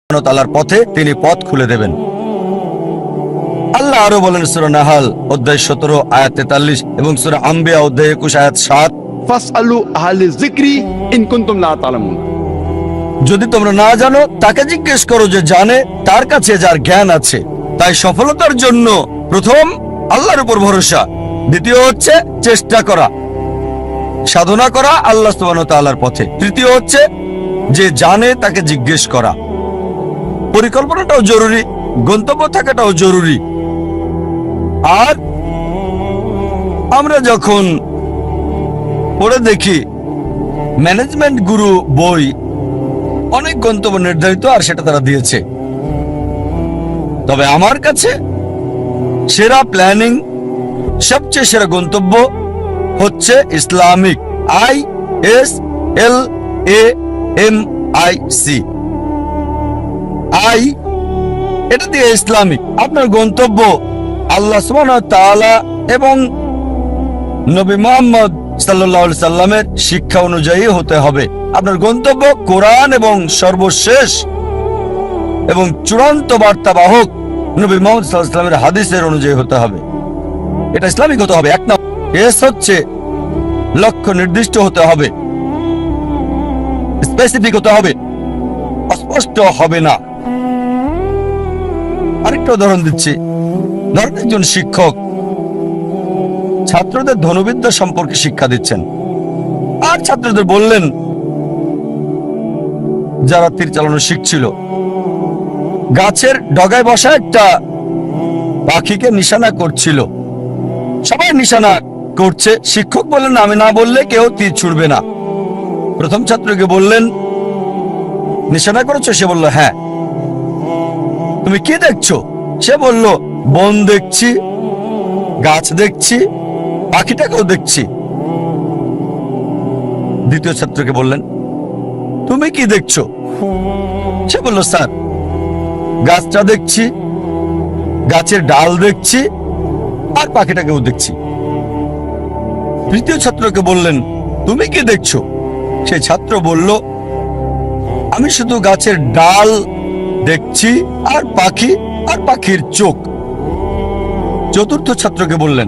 তাআলার পথে তিনি পথ খুলে দেবেন। আল্লাহ আরো বলেন সূরা নাহাল অধ্যায় 17 আয়াত 43 এবং সূরা আম্বিয়া অধ্যায় 21 আয়াত 7, ফাসআলু আহলে যিকরি ইন কুনতুম লা তা'লামুন। যদি তোমরা না জানো তাকে জিজ্ঞেস করো যে জানে, তার কাছে যার জ্ঞান আছে। তাই সফলতার জন্য প্রথম আল্লাহর উপর ভরসা, দ্বিতীয় হচ্ছে চেষ্টা করা, সাধনা করা আল্লাহ সুবহানাহু ওয়া তাআলার পথে, তৃতীয় হচ্ছে যে জানে তাকে জিজ্ঞেস করা। পরিকল্পনাটাও জরুরি, গন্তব্য থাকাটাও জরুরি। আর আমরা যখন পড়ে দেখি ম্যানেজমেন্ট গুরু বই, অনেক গন্তব্য নির্ধারিত আর সেটা তারা দিয়েছে, তবে আমার কাছে সেরা প্ল্যানিং, সবচেয়ে সেরা গন্তব্য হচ্ছে ইসলামিক, ISLAMIC, এটা দিয়ে ইসলামিক। আপনার গন্তব্য আল্লাহ সুবহানাহু ওয়া তাআলা এবং নবী মুহাম্মদ সাল্লাল্লাহু আলাইহি সাল্লামের শিক্ষা অনুযায়ী হতে হবে। আপনার গন্তব্য কোরআন এবং সর্বশেষ এবং চূড়ান্ত বার্তাবাহক নবী মুহাম্মদ সাল্লাল্লাহু আলাইহি সাল্লামের হাদিসের অনুযায়ী হতে হবে। এটা ইসলামিক হতে হবে। এক নম্বর এস হচ্ছে লক্ষ্য নির্দিষ্ট হতে হবে, স্পেসিফিক হতে হবে, অস্পষ্ট হবে না। আরেকটা উদাহরণ দিচ্ছি। ধরেন একজন শিক্ষক ছাত্রদের ধনুবিদ্যা সম্পর্কে শিক্ষা দিচ্ছেন, আর ছাত্রদের বললেন, যারা তীর চালানো শিখছিল, গাছের ডগায় বসা একটা পাখিকে নিশানা করছিল। সবাই নিশানা করছে, শিক্ষক বললেন আমি না বললে কেউ তীর ছুড়বে না। প্রথম ছাত্রকে বললেন নিশানা করেছো? সে বলল হ্যাঁ। তুমি কি দেখছো? সে বলল বন দেখছি, গাছ দেখছি, পাখিটাকেও দেখছি। দ্বিতীয় ছাত্রকে বললেন তুমি কি দেখছো? সে বলল স্যার গাছটা দেখছি, গাছের ডাল দেখছি, আর পাখিটাকেও দেখছি। তৃতীয় ছাত্রকে বললেন তুমি কি দেখছো? সেই ছাত্র বলল আমি শুধু গাছের ডাল দেখছি আর পাখি আর পাখির চোখ। চতুর্থ ছাত্রকে বললেন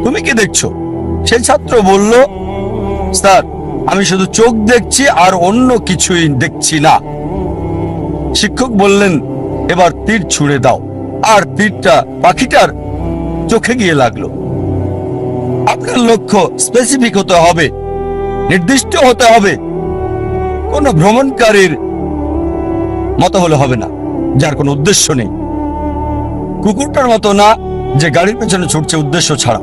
তুমি কি দেখছো? সেই ছাত্র বলল স্যার আমি শুধু চোখ দেখছি আর অন্য কিছুই দেখছি না। শিক্ষক বললেন এবার তীর ছুঁড়ে দাও, আর তীরটা পাখিটার চোখে গিয়ে লাগলো। আপনার লক্ষ্য স্পেসিফিক হতে হবে, নির্দিষ্ট হতে হবে। কোন ভ্রমণকারীর মতো হলে হবে না, যার কোনো উদ্দেশ্য নেই। কুকুরটার মতো না যে গাড়ির পেছনে ছুটছে উদ্দেশ্য ছাড়া।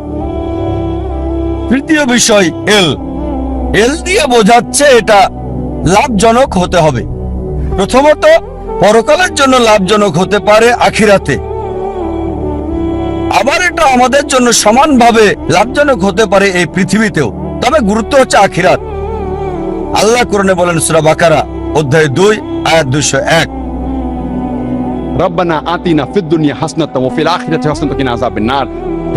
তৃতীয় বিষয় এল দিয়ে বোঝাচ্ছে এটা লাভজনক হতে হবে। প্রথমত পরকালের জন্য লাভজনক হতে পারে আখিরাতে, আবার এটা আমাদের জন্য সমানভাবে লাভজনক হতে পারে এই পৃথিবীতেও, তবে গুরুত্ব হচ্ছে আখিরাত। আল্লাহ কোরআনে বলেন সূরা বাকারা অধ্যায় 2 আয়াত 201, রব্বানা আতিনা ফিদ দুনিয়া হাসানাতাও ওয়া ফিল আখিরাতি হাসানাতাও ওয়া কিনা আযাবান নার।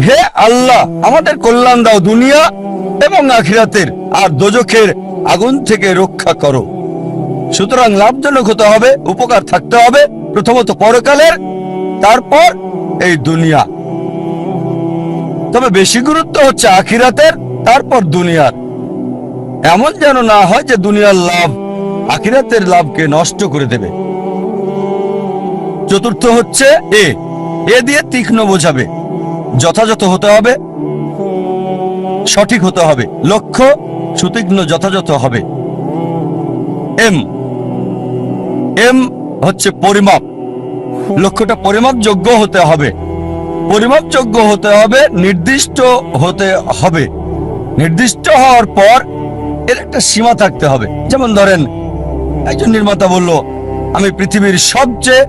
হে আল্লাহ আমাদের কল্যাণ দাও দুনিয়া এবং আখিরাতের, আর দোজখের আগুন থেকে রক্ষা করো। সুতরাং লাভজনক হতে হবে, উপকার থাকতে হবে, প্রথমত পরকালের, তারপর এই দুনিয়া। তবে বেশি গুরুত্ব হচ্ছে আখিরাতের, তারপর দুনিয়ার। এমন যেন না হয় যে দুনিয়ার লাভ আখিরাতের লাভকে নষ্ট করে দেবে। চতুর্থ হচ্ছে এ দিয়ে তীক্ষ্ণ বোঝাবে, যথাযথ হতে হবে, সঠিক হতে হবে, লক্ষ্য সুতীক্ষ্ণ যথাযথ হবে। এম হচ্ছে পরিমাপ, লক্ষ্যটা পরিমাপযোগ্য হতে হবে। পরিমাপযোগ্য হতে হবে, নির্দিষ্ট হতে হবে। নির্দিষ্ট হওয়ার পর এর একটা সীমা থাকতে হবে। যেমন ধরেন একজন নির্মাতা বলল আমি পৃথিবীর সবচেয়ে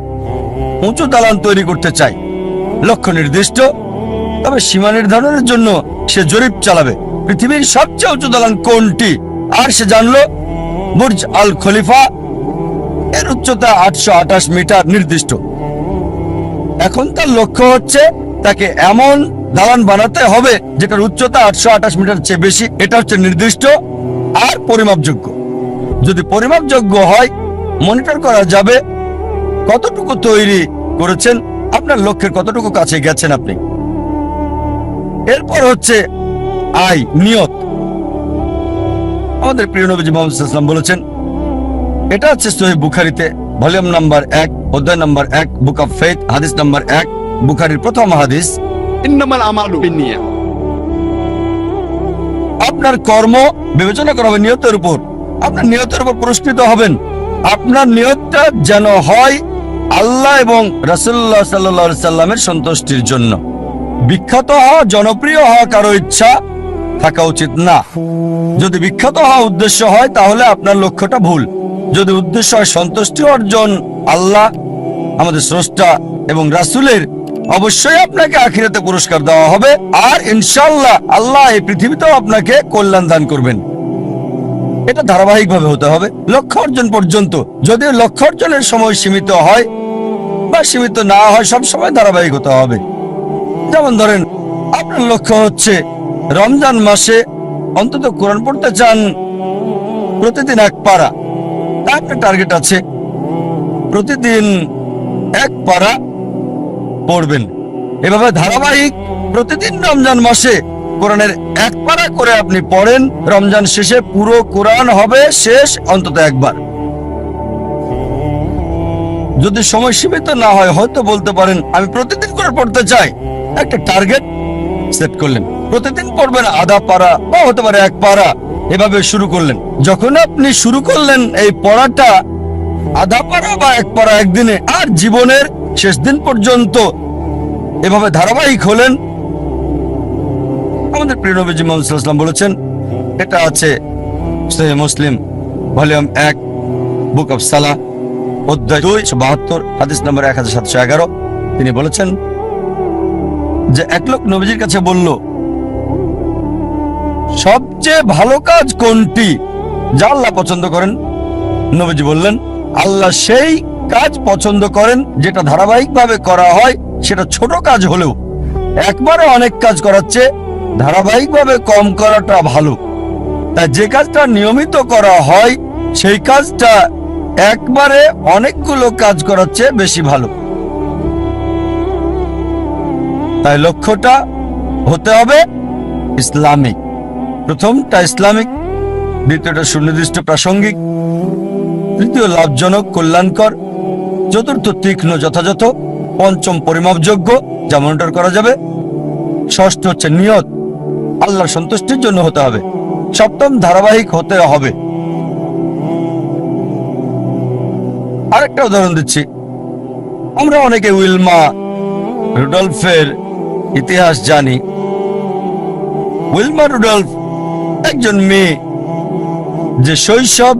উঁচু দালান তৈরি করতে চাই। লক্ষ্য নির্দিষ্ট, তবে সীমা নির্ধারণের জন্য সে জরিপ চালাবে পৃথিবীর সবচেয়ে উঁচু দালান কোনটি, আর সে জানলো বুর্জ আল খলিফা, এর উচ্চতা 828 মিটার নির্দিষ্ট। এখন তার লক্ষ্য হচ্ছে তাকে এমন দালান বানাতে হবে যেটার উচ্চতা 828 মিটার চেয়ে বেশি। এটা হচ্ছে নির্দিষ্ট আর পরিমাপযোগ্য। যদি পরিমাপযোগ্য হয়, মনিটর করা যাবে, কতটুকু তৈরি করেছেন, আপনার লক্ষ্যের কতটুকু কাছে গেছেন আপনি। এরপর হচ্ছে নিয়ত। আমাদের প্রিয় নবীজি মুহাম্মদ সাল্লাল্লাহু আলাইহি ওয়াসাল্লাম বলেছেন, এটা হচ্ছে সহিহ বুখারীতে ভলিউম নাম্বার 1 অধ্যায় নাম্বার 1 বুক অফ ফেথ হাদিস নাম্বার 1, বুখারীর প্রথম হাদিস। ইন্নামাল আমালু বিন্নিয়াত। আপনার কর্ম বিবেচনা করা হবে নিয়তের উপর। আপনার নিয়তের উপর পুরস্কৃত হবেন। আপনার নিয়তটা যেন হয় আল্লাহ এবং রাসূলুল্লাহ সাল্লাল্লাহু আলাইহি সাল্লামের সন্তুষ্টির জন্য। বিখ্যাত হওয়া, জনপ্রিয় হওয়া কারো ইচ্ছা থাকা উচিত না। যদি বিখ্যাত হওয়া উদ্দেশ্য হয় তাহলে আপনার লক্ষ্যটা ভুল। যদি উদ্দেশ্য হয় সন্তুষ্টি অর্জন, আল্লাহ আমাদের স্রষ্টা এবং রাসূলের, অবশ্যই আপনাকে আখিরাতে পুরস্কার দেওয়া হবে। আর ইনশাআল্লাহ আল্লাহ এই পৃথিবীতেও আপনাকে কল্যাণ দান করবেন। এটা ধারাবাহিকভাবে হতে হবে লক্ষ্য অর্জন পর্যন্ত। যদিও লক্ষ্য অর্জনের সময় সীমিত হয় বা সীমিত না হয়, সব সময় ধারাবাহিক হতে হবে। যেমন ধরেন, আপনার লক্ষ্য হচ্ছে রমজান মাসে অন্তত কোরআন পড়তে চান প্রতিদিন 1 পারা। আপনার টার্গেট আছে প্রতিদিন 1 পারা পড়বেন। এভাবে ধারাবাহিক প্রতিদিন রমজান মাসে কোরআনের 1 পারা করে আপনি পড়েন। রমজান শেষে পুরো কোরআন হবে শেষ অন্তত 1 বার। যদি সময় সীমিত না হয়, হয়তো বলতে পারেন আমি প্রতিদিন করে পড়তে চাই। একটা টার্গেট সেট করলেন, প্রতিদিন পড়বেন আধা পারা বা হতে পারে 1 পারা। এভাবে শুরু করলেন। যখন আপনি শুরু করলেন এই পড়াটা আধা পারা বা 1 পারা একদিনে, আর জীবনের শেষ দিন পর্যন্ত এভাবে ধারাবাহিক হলেন, আমাদের প্রিয় নবীজি মুহাম্মদ সাল্লাল্লাহু আলাইহি ওয়াসাল্লাম বলেছেন, এটা আছে সহিহ মুসলিম ভলিউম 1 বুক অফ সালাহ অধ্যায় 272 হাদিস নম্বর 1711। তিনি বলেছেন যে এক লোক নবীজির কাছে বলল, সবচেয়ে ভালো কাজ কোনটি যা আল্লাহ পছন্দ করেন? নবীজি বললেন, আল্লাহ সেই কাজ পছন্দ করেন যেটা ধারাবাহিকভাবে করা হয়, সেটা ছোট কাজ হলেও। একবারে অনেক কাজ করাচ্ছে ধারাবাহিকভাবে কম করাটা ভালো। তাই যে কাজটা নিয়মিত করা হয় সেই কাজটা একবারে অনেকগুলো কাজ করাচ্ছে বেশি ভালো। তাই লক্ষ্যটা হতে হবে ইসলামিক। প্রথমটা ইসলামিক, দ্বিতীয়টা সুনির্দিষ্ট প্রাসঙ্গিক, তৃতীয় লাভজনক কল্যাণকর, চতুর্থ তীক্ষ্ণ যথাযথ, পঞ্চম পরিমাপযোগ্য যা মনিটর করা যাবে, ষষ্ঠ হচ্ছে নিয়ত আল্লাহর সন্তুষ্টির জন্য হতে হবে, সপ্তম ধারাবাহিক হতে হবে। আরেকটা উদাহরণ দিচ্ছি। আমরা অনেকে উইলমা রুডলফের ইতিহাস জানি। উইলমা রুডলফ একজন মেয়ে যে শৈশব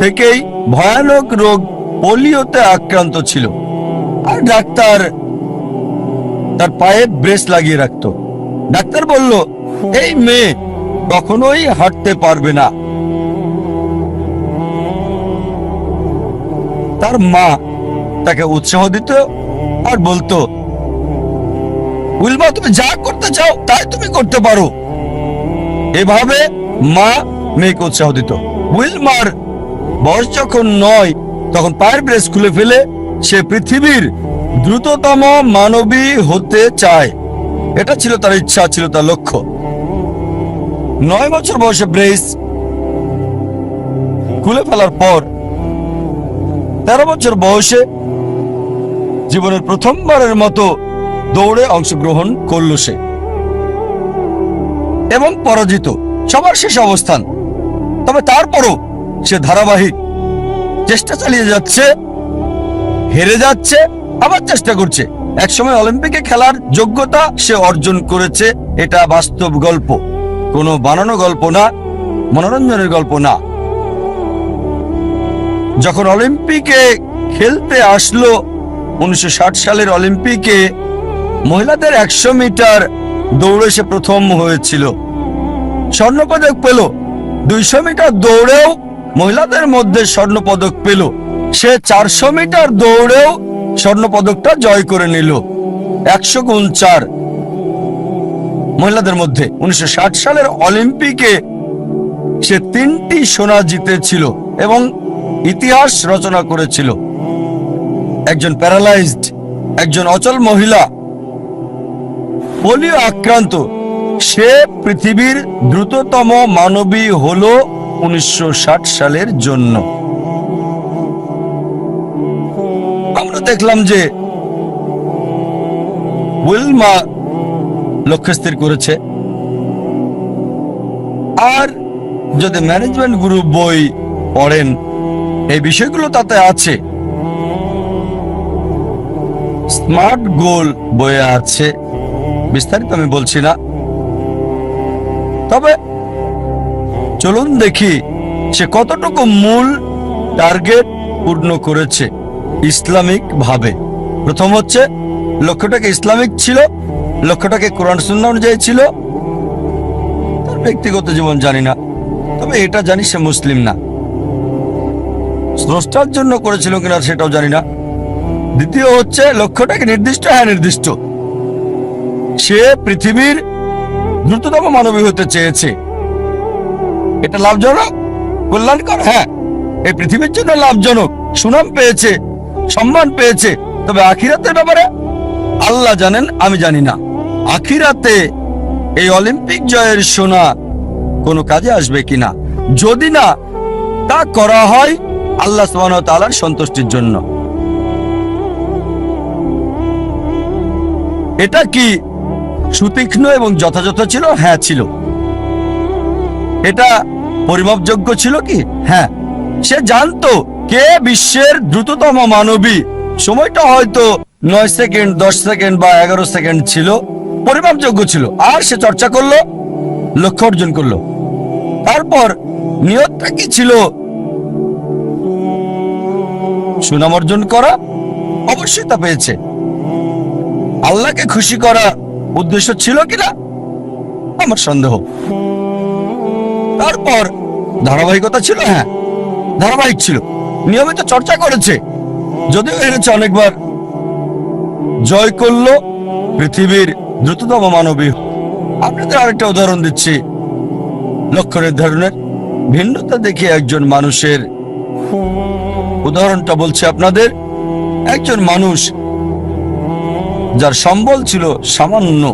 থেকেই ভয়ানক রোগ পোলিওতে আক্রান্ত ছিল, আর ডাক্তার তার পায়ে ব্রেস লাগিয়ে রাখত। ডাক্তার বলল, এই মেয়ে কখনোই হাঁটতে পারবে না। তার মা তাকে উৎসাহ দিত আর বলতো, উইলমা তুমি যা করতে চাও তাই তুমি করতে পারো। এভাবে মা মেয়েকে উৎসাহ দিত। উইলমার বয়স যখন 9, তখন পায়ের ব্রেস খুলে ফেলে সে পৃথিবীর দ্রুততম মানবী হতে চায়। এটা ছিল তার ইচ্ছা, ছিল তার লক্ষ্য। 9 বছর বয়সে ব্রেস খুলে ফেলার পর 13 বছর বয়সে জীবনের প্রথমবারের মতো দৌড়ে অংশগ্রহণ করল সে, এবং পরাজিত, সবার শেষ অবস্থান। তবে তারপরও সে ধারাবাহিক চেষ্টা চালিয়ে যাচ্ছে, হেরে যাচ্ছে, আবার চেষ্টা করছে। একসময় অলিম্পিকে খেলার যোগ্যতা সে অর্জন করেছে। এটা বাস্তব গল্প, কোনো বানানো গল্প না, মনোরঞ্জনের গল্প না। যখন অলিম্পিকে খেলতে আসলো 1960 সালের অলিম্পিকে মহিলাদের 100 মিটার দৌড়ে সে প্রথম হয়েছিল, স্বর্ণপদক পেল। 200 মিটার দৌড়েও মহিলাদের মধ্যে স্বর্ণপদক পেল। সে 400 মিটার দৌড়েও স্বর্ণপদকটা জয় করে নিল। 100 গুণ 4 মহিলাদের মধ্যে 1960 সালের অলিম্পিকে সে 3টি সোনা জিতেছিল এবং ইতিহাস রচনা করেছিল। একজন প্যারালাইজড, একজন অচল মহিলা, পোলিও আক্রান্ত, সে পৃথিবীর দ্রুততম মানবী হলো 1960 সালের জন্য। আমরা দেখলাম যে উইলমা লক্ষ্য স্থির করেছে। আর যদি ম্যানেজমেন্ট গ্রুপ বই পড়েন, এই বিষয়গুলো তাতে আছে। স্মার্ট গোল বইয়ে আছে, বিস্তারিত আমি বলছি না। তবে চলুন দেখি সে কতটুকু মূল টার্গেট পূর্ণ করেছে ইসলামিক ভাবে। প্রথম হচ্ছে লক্ষ্যটাকে ইসলামিক ছিল, লক্ষ্যটাকে কোরআন সুন্নাহ অনুযায়ী ছিল। তার ব্যক্তিগত জীবন জানি না, তবে এটা জানি সে মুসলিম না। স্রষ্টার জন্য করেছিল কিনা সেটাও জানি না। দ্বিতীয় হচ্ছে লক্ষ্যটাকে নির্দিষ্ট, হ্যাঁ নির্দিষ্ট। সে পৃথিবীর দ্রুততম মানবী হতে চেয়েছে। এটা লাভজনক, কল্যাণকর, হ্যাঁ এই পৃথিবীর জন্য লাভজনক। সুনাম পেয়েছে, সম্মান পেয়েছে। তবে আখিরাতের ব্যাপারে আল্লাহ জানেন, আমি জানি না। আখিরাতে এই অলিম্পিক জয়ের সোনা কোনো কাজে আসবে কিনা। যদি না তা করা হয় আল্লাহ সুবহানাহু ওয়া তাআলার সন্তুষ্টির জন্য। এটা কি সুতীক্ষ্ণ এবং যথাযথ ছিল? হ্যাঁ ছিল। এটা পরিমাপযোগ্য ছিল কি? হ্যাঁ। সে জানতো কে বিশ্বের দ্রুততম মানবী। সময়টা হয়তো 9 সেকেন্ড, 10 সেকেন্ড বা 11 সেকেন্ড ছিল, পরিমাপযোগ্য ছিল। আর সে চর্চা করলো, লক্ষ্য অর্জন করলো। তারপর নিয়তটা কি ছিল? সুনাম অর্জন করা। অবশ্যই তা পেয়েছে। আল্লাহকে খুশি করা উদ্দেশ্য ছিল কিনা আমার সন্দেহ। তারপর ধারাবাহিকতা ছিল, হ্যাঁ ধারাবাহিক ছিল, নিয়মিত চর্চা করেছে। যদিও হেরেছে অনেকবার, জয় করলো পৃথিবীর দ্রুততম মানবী। আপনাদের আরেকটা উদাহরণ দিচ্ছি লক্ষ্য নির্ধারণের। ভিন্নতা দেখে একজন মানুষের উদাহরণটা বলছি আপনাদের। একজন মানুষ যার সম্বল ছিল সামান্য,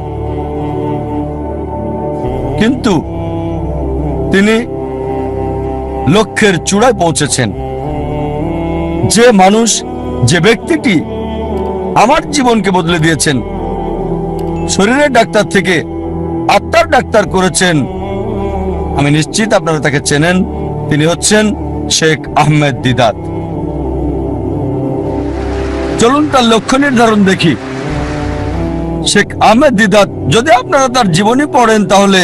কিন্তু তিনি লক্ষ্যের চূড়ায় পৌঁছেছেন। যে মানুষ, যে ব্যক্তিটি আমার জীবনকে বদলে দিয়েছেন, শরীরের ডাক্তার থেকে আত্মার ডাক্তার করেছেন, আমি নিশ্চিত আপনারা তাকে চেনেন। তিনি হচ্ছেন শেখ আহমেদ দিদাত। চলুন তার লক্ষ্য নির্ধারণ দেখি। শেখ আহমেদ দিদাত, যদি আপনারা তার জীবনী পড়েন তাহলে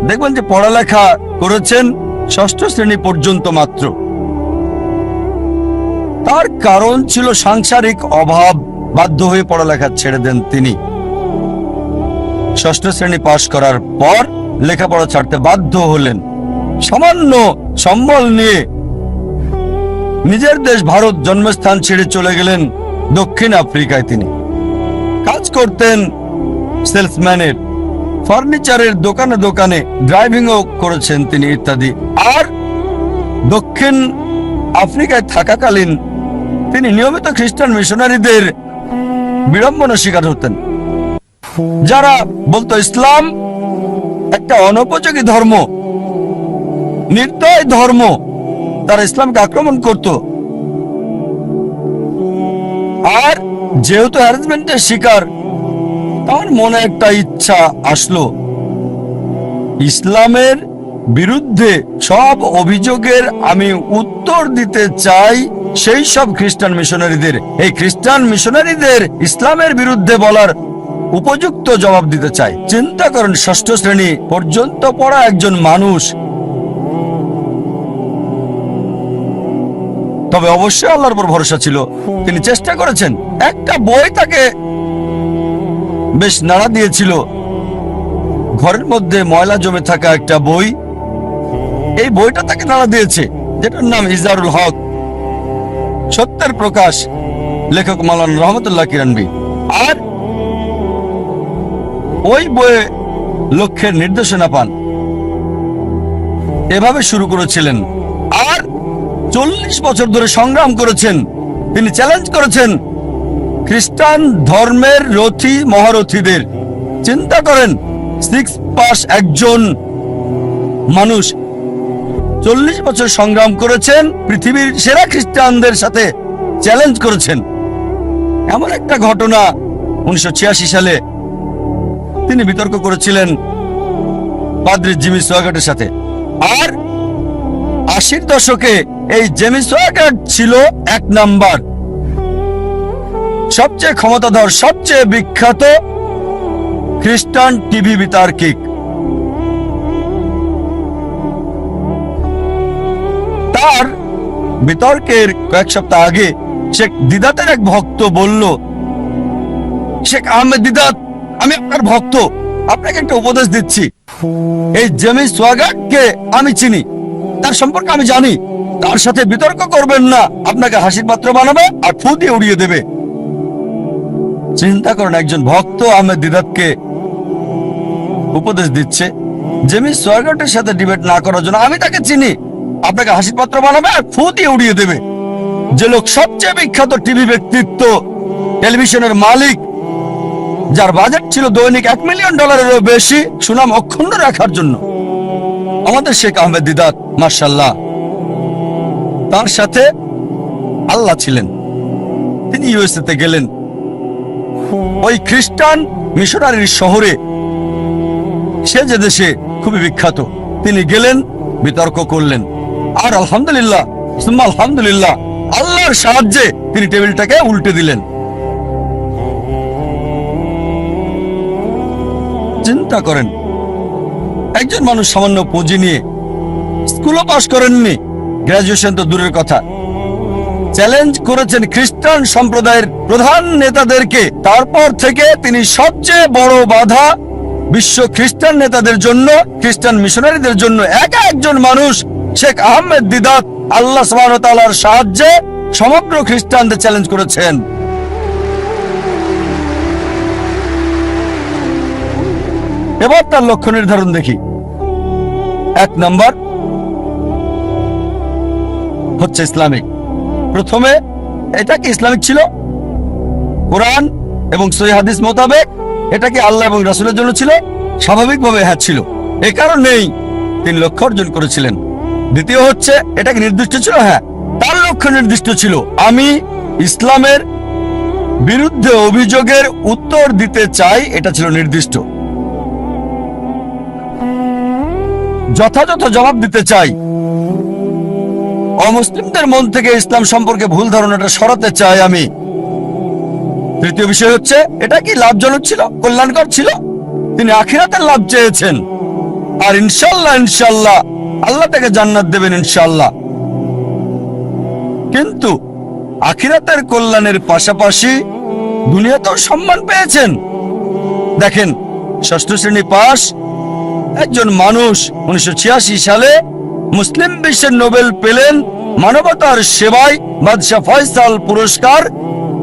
দেখবেন যে পড়ালেখা করেছেন 6ষ্ঠ শ্রেণী পর্যন্ত মাত্র। তার কারণ ছিল সাংসারিক অভাব, বাধ্য হয়ে পড়ালেখা ছেড়ে দেন তিনি। 6ষ্ঠ শ্রেণী পাশ করার পর লেখাপড়া ছাড়তে বাধ্য হলেন। সামান্য সম্বল নিয়ে নিজের দেশ ভারত জন্মস্থান ছেড়ে চলে গেলেন দক্ষিণ আফ্রিকায়। তিনি কাজ করতেন সেলসম্যানের, ফার্নিচারের দোকানে দোকানে, ড্রাইভিংও করেছেন তিনি ইত্যাদি। আর দক্ষিণ আফ্রিকায় থাকাকালীন তিনি নিয়মিত খ্রিস্টান মিশনারিদের বিড়ম্বনা শিকার হতেন, যারা বলতো ইসলাম একটা অনুপযোগী ধর্ম, নির্দয় ধর্ম। তারা ইসলামকে আক্রমণ করত। আর যেহেতু হ্যারাসমেন্টের শিকার, তার মনে একটা ইচ্ছা আসলো, ইসলামের বিরুদ্ধে সব অভিযোগের আমি উত্তর দিতে চাই সেই সব খ্রিস্টান মিশনারিদের। এই খ্রিস্টান মিশনারিদের ইসলামের বিরুদ্ধে বলার উপযুক্ত জবাব দিতে চাই। চিন্তা করেন, 6ষ্ঠ শ্রেণী পর্যন্ত পড়া একজন মানুষ। তবে অবশ্যই আল্লাহর উপর ভরসা ছিল। তিনি চেষ্টা করেছেন। একটা বই তাকে বেশ নাড়া দিয়েছিল। ঘরের মধ্যে ময়লা জমে থাকা একটা বই, এই বইটা তাকে নাড়া দিয়েছে, যেটার নাম ইজারুল হক, সত্যের প্রকাশ, লেখক মাওলানা রহমতুল্লাহ কিরানবী। আর ওই বইয়ে লক্ষ্যের নির্দেশনা পান। এভাবে শুরু করেছিলেন। আর 40 বছর ধরে সংগ্রাম করেছেন তিনি চ্যালেঞ্জ করেছেন খ্রিস্টান ধর্মের রথী মহারথীদের। চিন্তা করেন, 6 পাস একজন মানুষ 40 বছর সংগ্রাম করেছেন, পৃথিবীর সেরা খ্রিস্টানদের সাথে চ্যালেঞ্জ করেছেন। এমন একটা ঘটনা 1986 সালে তিনি বিতর্ক করেছিলেন পাদ্রী জিমি সোয়াগাটের সাথে। আর 80-র দশকে এই জেমি সোয়াগাট ছিল 1 নাম্বার, সবচেয়ে ক্ষমতাধর, সবচেয়ে বিখ্যাত খ্রিস্টান টিভি বিতার্কিক। তার বিতর্কের কয়েক সপ্তাহ আগে শেখ দিদাতের এক ভক্ত বলল, শেখ আহমেদ দিদাত, আমি আপনার ভক্ত, আপনাকে একটা উপদেশ দিচ্ছি। এই জেমি সোয়াগাটকে আমি চিনি, তার সম্পর্কে আমি জানি, তার সাথে বিতর্ক করবেন না, আপনাকে হাসির পাত্র বানাবে আর ফু দিয়ে উড়িয়ে দেবে। চিন্তা করেন, একজন ভক্ত আহমেদ দিদাতকে উপদেশ দিচ্ছে জেমি সোয়াগাটের সাথে ডিবেট না করার জন্য। আমি তাকে চিনি, আপনাকে হাসির পাত্র বানাবে আর ফু দিয়ে উড়িয়ে দেবে। যে লোক সবচেয়ে বিখ্যাত টিভি ব্যক্তিত্ব, টেলিভিশনের মালিক, যার বাজেট ছিল দৈনিক $1 মিলিয়ন বেশি সুনাম অক্ষুণ্ণ রাখার জন্য, আমাদের শেখ আহমেদ দিদাত, মাশাআল্লাহ, তার সাথে আল্লাহ ছিলেন। তিনি ইউএসএ তে গেলেন, ওই খ্রিস্টান মিশনারির শহরে, সে যে দেশে খুবই বিখ্যাত, তিনি গেলেন, বিতর্ক করলেন। আর আলহামদুলিল্লাহ, আলহামদুলিল্লাহ, আল্লাহর সাহায্যে তিনি টেবিলটাকে উল্টে দিলেন। চিন্তা করেন, একজন মানুষ সামান্য পুঁজি নিয়ে, স্কুলও পাশ করেননি, গ্রাজুয়েশন তো দূরের কথা, চ্যালেঞ্জ করেছেন খ্রিস্টান সম্প্রদায়ের প্রধান নেতাদেরকে। তারপর থেকে তিনি সবচেয়ে বড় বাধা বিশ্ব খ্রিস্টান নেতাদের জন্য, খ্রিস্টান মিশনারিদের জন্য। একা একজন মানুষ, শেখ আহমেদ দিদাত, আল্লাহ সুবহানাহু ওয়া তাআলার সাহায্যে সমগ্র খ্রিস্টানদের চ্যালেঞ্জ করেছেন। এবার তার লক্ষ্য নির্ধারণ দেখি। 1 নাম্বার হচ্ছে ইসলামিক। প্রথমে এটা কি ইসলামিক ছিল? কোরআন এবং সহিহ হাদিস মোতাবেক এটা কি আল্লাহ এবং রাসূলের জন্য ছিল? স্বাভাবিকভাবে হ্যাঁ ছিল, এই কারণেই তিনি লক্ষ্য অর্জন করেছিলেন। দ্বিতীয় হচ্ছে, এটা কি নির্দিষ্ট ছিল? হ্যাঁ, তার লক্ষ্য নির্দিষ্ট ছিল, আমি ইসলামের বিরুদ্ধে অভিযোগের উত্তর দিতে চাই, এটা ছিল নির্দিষ্ট। যথাযথ জবাব দিতে চাই, অমুসলিমদের মন থেকে ইসলাম সম্পর্কে ভুল ধারণাটা সরাতে চাই আমি। তৃতীয় বিষয় হচ্ছে, এটা কি লাভজনক ছিল, কল্যাণকর ছিল? তিনি আখিরাতের লাভ চেয়েছেন, আর ইনশাআল্লাহ ইনশাআল্লাহ আল্লাহ তাকে জান্নাত দেবেন ইনশাআল্লাহ। কিন্তু আখিরাতের কল্যাণের পাশাপাশি দুনিয়াতেও সম্মান পেয়েছেন। দেখেন, 6ষ্ঠ শ্রেণী পাস একজন মানুষ 1986 সালে মুসলিম বিশ্বের নোবেল পেলেন মানবতার সেবায়, বাদশাহ ফয়সাল পুরস্কার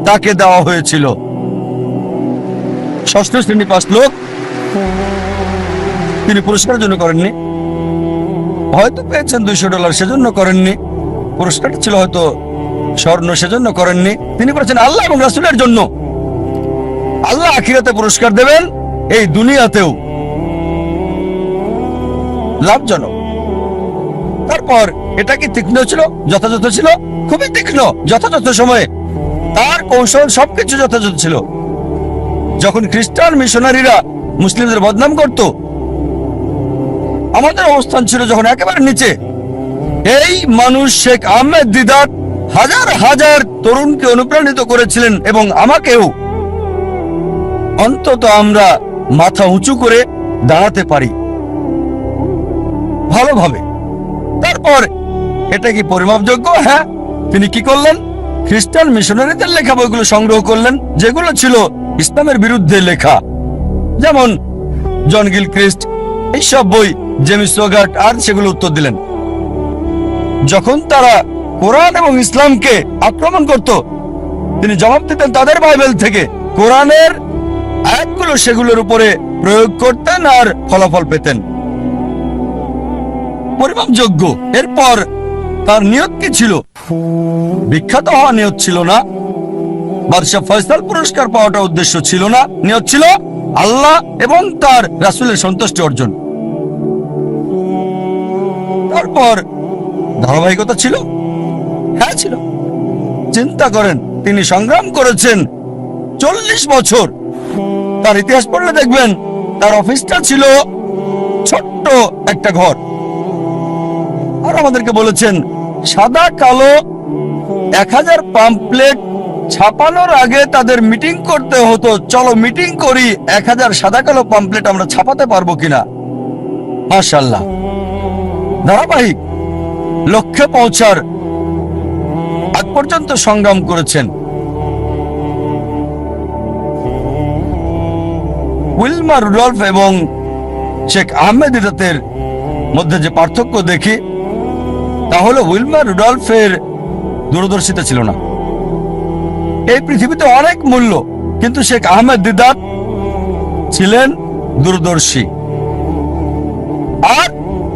তাকে দেওয়া হয়েছিল। 6ষ্ঠ শ্রেণী পাস লোক, তিনি পুরস্কারের জন্য করেননি, হয়তো পেয়েছেন $200, সেজন্য করেননি। পুরস্কারটা ছিল হয়তো স্বর্ণ, সেজন্য করেননি। তিনি বলেছেন আল্লাহ এবং রাসূলের জন্য। আল্লাহ আখিরাতে পুরস্কার দেবেন, এই দুনিয়াতেও লাভজনক। তারপর এটা কি তীক্ষ্ণ ছিল, যথাযথ ছিল? খুবই তীক্ষ্ণ, যথাযথ সময়ে তার কৌশল সবকিছু যথাযথ ছিল। যখন খ্রিস্টান মিশনারিরা মুসলিমদের বদনাম করত, আমাদের অবস্থান ছিল যখন একেবারে নিচে। এই মানুষ শেখ আহমেদ দিদাত হাজার হাজার তরুণকে অনুপ্রাণিত করেছিলেন, এবং আমাকেও। অন্তত আমরা মাথা উঁচু করে দাঁড়াতে পারি ভালোভাবে। তারপর এটা কি পরিমাপযোগ্য? হ্যাঁ। তিনি কি করলেন? খ্রিস্টান মিশনারিদের লেখা বইগুলো সংগ্রহ করলেন, যেগুলো ছিল ইসলামের বিরুদ্ধে লেখা, যেমন জন গিলক্রিস্ট, এইসব বই, জেমি সোয়াগাট, আর সেগুলো উত্তর দিলেন। যখন তারা কোরআন এবং ইসলামকে আক্রমণ করত, তিনি জবাব দিতেন তাদের বাইবেল থেকে। কোরআনের আয়াতগুলো সেগুলোর উপরে প্রয়োগ করতেন আর ফলাফল পেতেন, পরিমাপযোগ্য। এরপর তার নিয়ত কি ছিল? বিখ্যাত হওয়া নিয়ত ছিল না, বাদশাহ ফয়সাল পুরস্কার পাওয়াটা উদ্দেশ্য ছিল না, নিয়ত ছিল আল্লাহ এবং তার রাসূলের সন্তুষ্টি অর্জন। তারপর ধারাবাহিকতা ছিল, হ্যাঁ ছিল। চিন্তা করেন, তিনি সংগ্রাম করেছেন 40 বছর। তার ইতিহাস পড়লে দেখবেন তার অফিসটা ছিল ছোট্ট একটা ঘর। আর আমাদেরকে বলেছেন সাদা কালো 1000 পাম্পলেট ছাপানোর আগে তাদের মিটিং করতে হতো, চলো মিটিং করি 1000 সাদা কালো পাম্পলেট আমরা ছাপাতে পারবো কিনা। মাশাআল্লাহ, ধারাবাহিক লক্ষ্যে পৌঁছার আগ পর্যন্ত সংগ্রাম করেছেন। উইলমা রুডলফ এবং শেখ আহমেদ দিদাতের মধ্যে যে পার্থক্য দেখি, তাহলে উইলমা রুডলফের দূরদর্শিতা ছিল না। এই পৃথিবীতে অনেক মূল্য, কিন্তু শেখ আহমেদ দিদাত ছিলেন দূরদর্শী। আর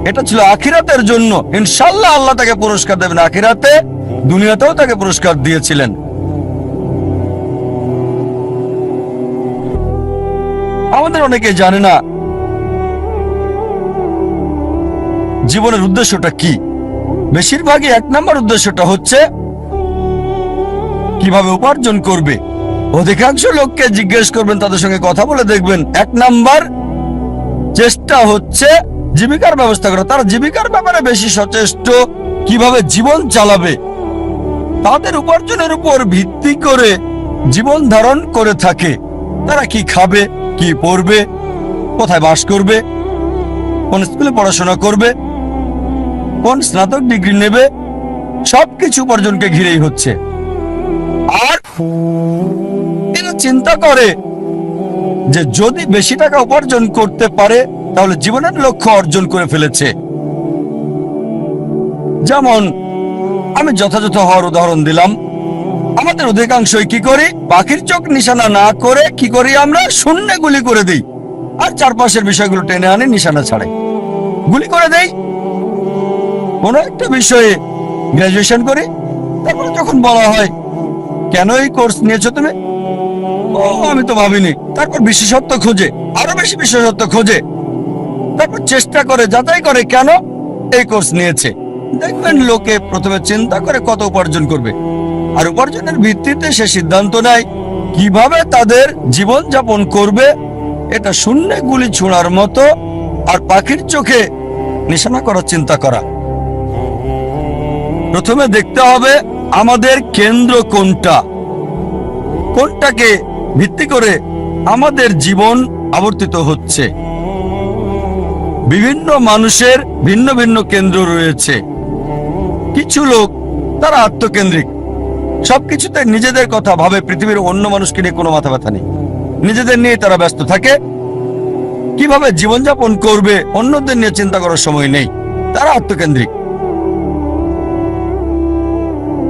এটা ছিল আখিরাতের জন্য। ইনশাআল্লাহ আল্লাহ তাকে পুরস্কার দেবেন আখিরাতে, দুনিয়াতেও তাকে পুরস্কার দিয়েছিলেন। আমাদের অনেকে জানে না জীবনের উদ্দেশ্যটা কি। বেশিরভাগই 1 নম্বর উদ্দেশ্যটা হচ্ছে কিভাবে উপার্জন করবে। অধিকাংশ লোককে জিজ্ঞেস করবেন, তাদের সঙ্গে কথা বলে দেখবেন 1 নাম্বার চেষ্টা হচ্ছে জীবিকার ব্যবস্থা করা। তারা জীবিকার ব্যাপারে বেশি সচেষ্ট, কিভাবে জীবন চালাবে। তাদের উপার্জনের উপর ভিত্তি করে জীবন ধারণ করে থাকে। তারা কি খাবে, কি পড়বে, কোথায় বাস করবে, কোন স্কুলে পড়াশোনা করবে, কোন স্নাতক ডিগ্রি নেবে, সবকিছু উপার্জনকে ঘিরেই হচ্ছে। আর এরা চিন্তা করে যে যদি বেশি টাকা উপার্জন করতে পারে তাহলে জীবনের লক্ষ্য অর্জন করে ফেলেছে। যেমন আমি যথাযথ হওয়ার উদাহরণ দিলাম। আমাদের অধিকাংশই কি করি, পাখির চোখ নিশানা না করে কি করি, আমরা শূন্যে গুলি করে দিই আর চারপাশের বিষয়গুলো টেনে আনি, নিশানা ছাড়াই গুলি করে দেই। কোনো একটা বিষয়ে গ্রাজুয়েশন করি, তারপরে যখন বলা হয় কেন এই কোর্স নিয়েছো তুমি, ও আমি তো ভাবিনি। তারপর বিশেষত্ব খোঁজে, আরো বেশি বিশেষত্ব খোঁজে, তারপর চেষ্টা করে, যাচাই করে কেন এই কোর্স নিয়েছে। দেখবেন লোকে প্রথমে চিন্তা করে কত উপার্জন করবে, আর উপার্জনের ভিত্তিতে সে সিদ্ধান্ত নেয় কিভাবে তাদের জীবন যাপন করবে। এটা শূন্যে গুলি ছোঁড়ার মতো, আর পাখির চোখে নিশানা করার চিন্তা করা। প্রথমে দেখতে হবে আমাদের কেন্দ্র কোনটা, কোনটাকে ভিত্তি করে আমাদের জীবন আবর্তিত হচ্ছে। বিভিন্ন মানুষের ভিন্ন ভিন্ন কেন্দ্র রয়েছে। কিছু লোক তারা আত্মকেন্দ্রিক, সবকিছুতে নিজেদের কথা ভাবে, পৃথিবীর অন্য মানুষকে নিয়ে কোনো মাথা ব্যথা নেই, নিজেদের নিয়ে তারা ব্যস্ত থাকে। কিভাবে জীবনযাপন করবে অন্যদের নিয়ে চিন্তা করার সময় নেই, তারা আত্মকেন্দ্রিক।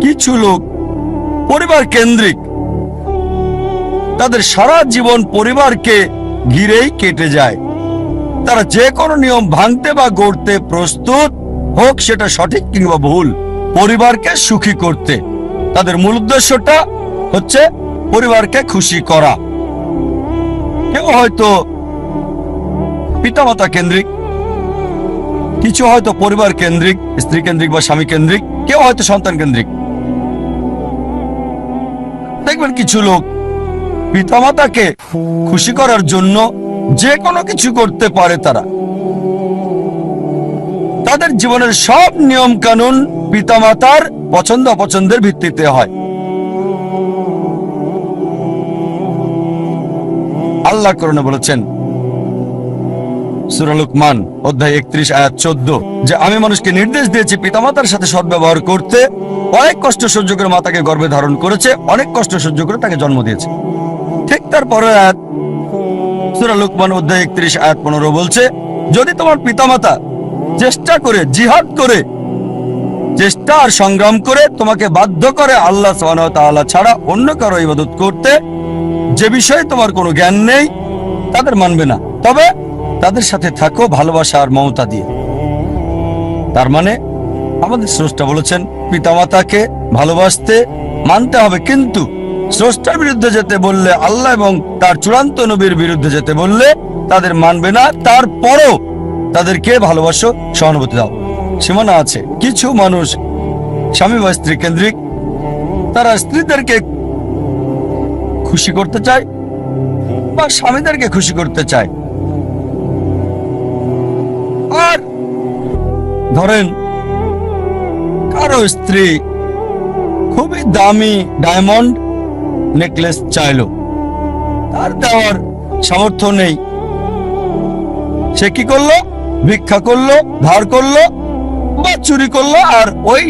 কিছু লোক পরিবার কেন্দ্রিক, তাদের সারা জীবন পরিবারকে ঘিরেই কেটে যায়। তারা যে কোনো নিয়ম ভাঙতে বা গড়তে প্রস্তুত, হোক সেটা সঠিক কিংবা ভুল, পরিবারকে সুখী করতে। তাদের মূল উদ্দেশ্যটা হচ্ছে পরিবারকে খুশি করা। কেউ হয়তো পিতামাতা কেন্দ্রিক, কিছু হয়তো পরিবার কেন্দ্রিক, স্ত্রী কেন্দ্রিক বা স্বামী কেন্দ্রিক, কেউ হয়তো সন্তান কেন্দ্রিক। দেখবেন কিছু লোক পিতামাতাকে খুশি করার জন্য যে কোনো কিছু করতে পারে। তাদের জীবনের সব নিয়ম কানুন পিতামাতার পছন্দ অপছন্দের ভিত্তিতে হয়। আল্লাহ কোরআনে বলেছেন, সূরা লুকমান অধ্যায় 31 আয়াত 14, যে আমি মানুষকে নির্দেশ দিয়েছি পিতামাতার সাথে সদ্ব্যবহার করতে। অনেক কষ্ট সহ্য করে মাতাকে গর্ভে ধারণ করেছে, অনেক কষ্ট সহ্য করে তাকে জন্ম দিয়েছে। ঠিক তার পরের আয়াত সূরা লুকমান অধ্যায় 31 আয়াত 15 বলছে, যদি তোমার পিতামাতা চেষ্টা করে, জিহাদ করে, চেষ্টা আর সংগ্রাম করে তোমাকে বাধ্য করে আল্লাহ সুবহানাহু ওয়া তাআলা ছাড়া অন্য কারো ইবাদত করতে, যে বিষয়ে তোমার কোনো জ্ঞান নেই, তাদের মানবে না, তবে তাদের সাথে থাকো ভালোবাসা আর মমতা দিয়ে। তার মানে আমাদের স্রষ্টা বলেছেন পিতামাতাকে ভালোবাসতে মানতে হবে, কিন্তু স্রষ্টার বিরুদ্ধে যেতে বললে, আল্লাহ এবং তার চূড়ান্ত নবীর বিরুদ্ধে যেতে বললে তাদের মানবে না। তারপরও তাদেরকে ভালোবাসো, সহানুভূতি দাও। সীমানা আছে। কিছু মানুষ স্বামী বা স্ত্রী কেন্দ্রিক, তারা স্ত্রীদেরকে খুশি করতে চায় বা স্বামীদেরকে খুশি করতে চায়। আর ধরেন কারো স্ত্রী খুবই দামি ডায়মন্ড নেকলেস চাইলো, তার দেওয়ার সামর্থ্য নেই। সে কি করলো? ভিক্ষা করলো, ধার করলো বা চুরি করলো, আর ওই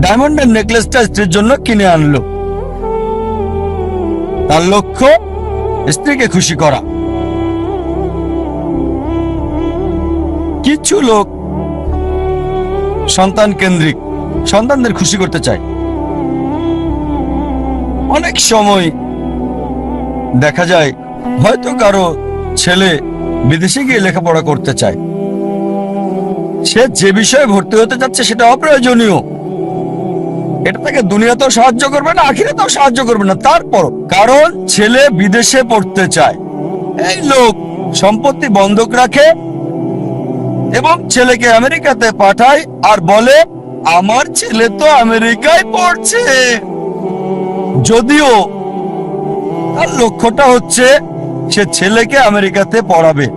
ডায়মন্ডের নেকলেসটা স্ত্রীর জন্য কিনে আনলো। তার লক্ষ্য স্ত্রীকে খুশি করা। কিছু লোক সন্তান কেন্দ্রিক, সন্তানদের খুশি করতে চায়। অনেক সময় দেখা যায় হয়তো কারো ছেলে বিদেশে গিয়ে লেখাপড়া করতে চায়, সে যে বিষয়ে ভর্তি হতে যাচ্ছে সেটা অপ্রয়োজনীয়, এটা তাকে দুনিয়াতেও সাহায্য করবে না, আখিরাতেও সাহায্য করবে না। তারপর কারণ ছেলে বিদেশে পড়তে চায়, এই লোক সম্পত্তি বন্ধক রাখে এবং ছেলেকে আমেরিকাতে পাঠায় আর বলে আমার ছেলে তো আমেরিকায় পড়ছে, যদিও তার লক্ষ্যটা হচ্ছে সে ছেলেকে আমেরিকাতে পড়াবে।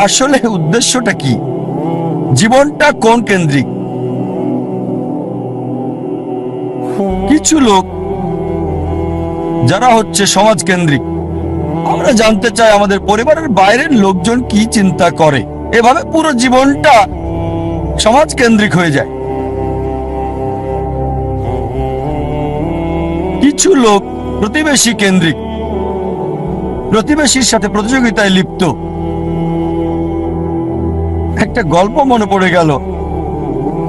আসলে উদ্দেশ্যটা কি? জীবনটা কোন কেন্দ্রিক? কিছু লোক যারা হচ্ছে সমাজ কেন্দ্রিক, আমরা জানতে চাই আমাদের পরিবারের বাইরের লোকজন কি চিন্তা করে, এভাবে পুরো জীবনটা সমাজ কেন্দ্রিক হয়ে যায়। কিছু লোক প্রতিবেশী কেন্দ্রিক, প্রতিবেশীর সাথে প্রতিযোগিতায় লিপ্ত। একটা গল্প মনে পড়ে গেল।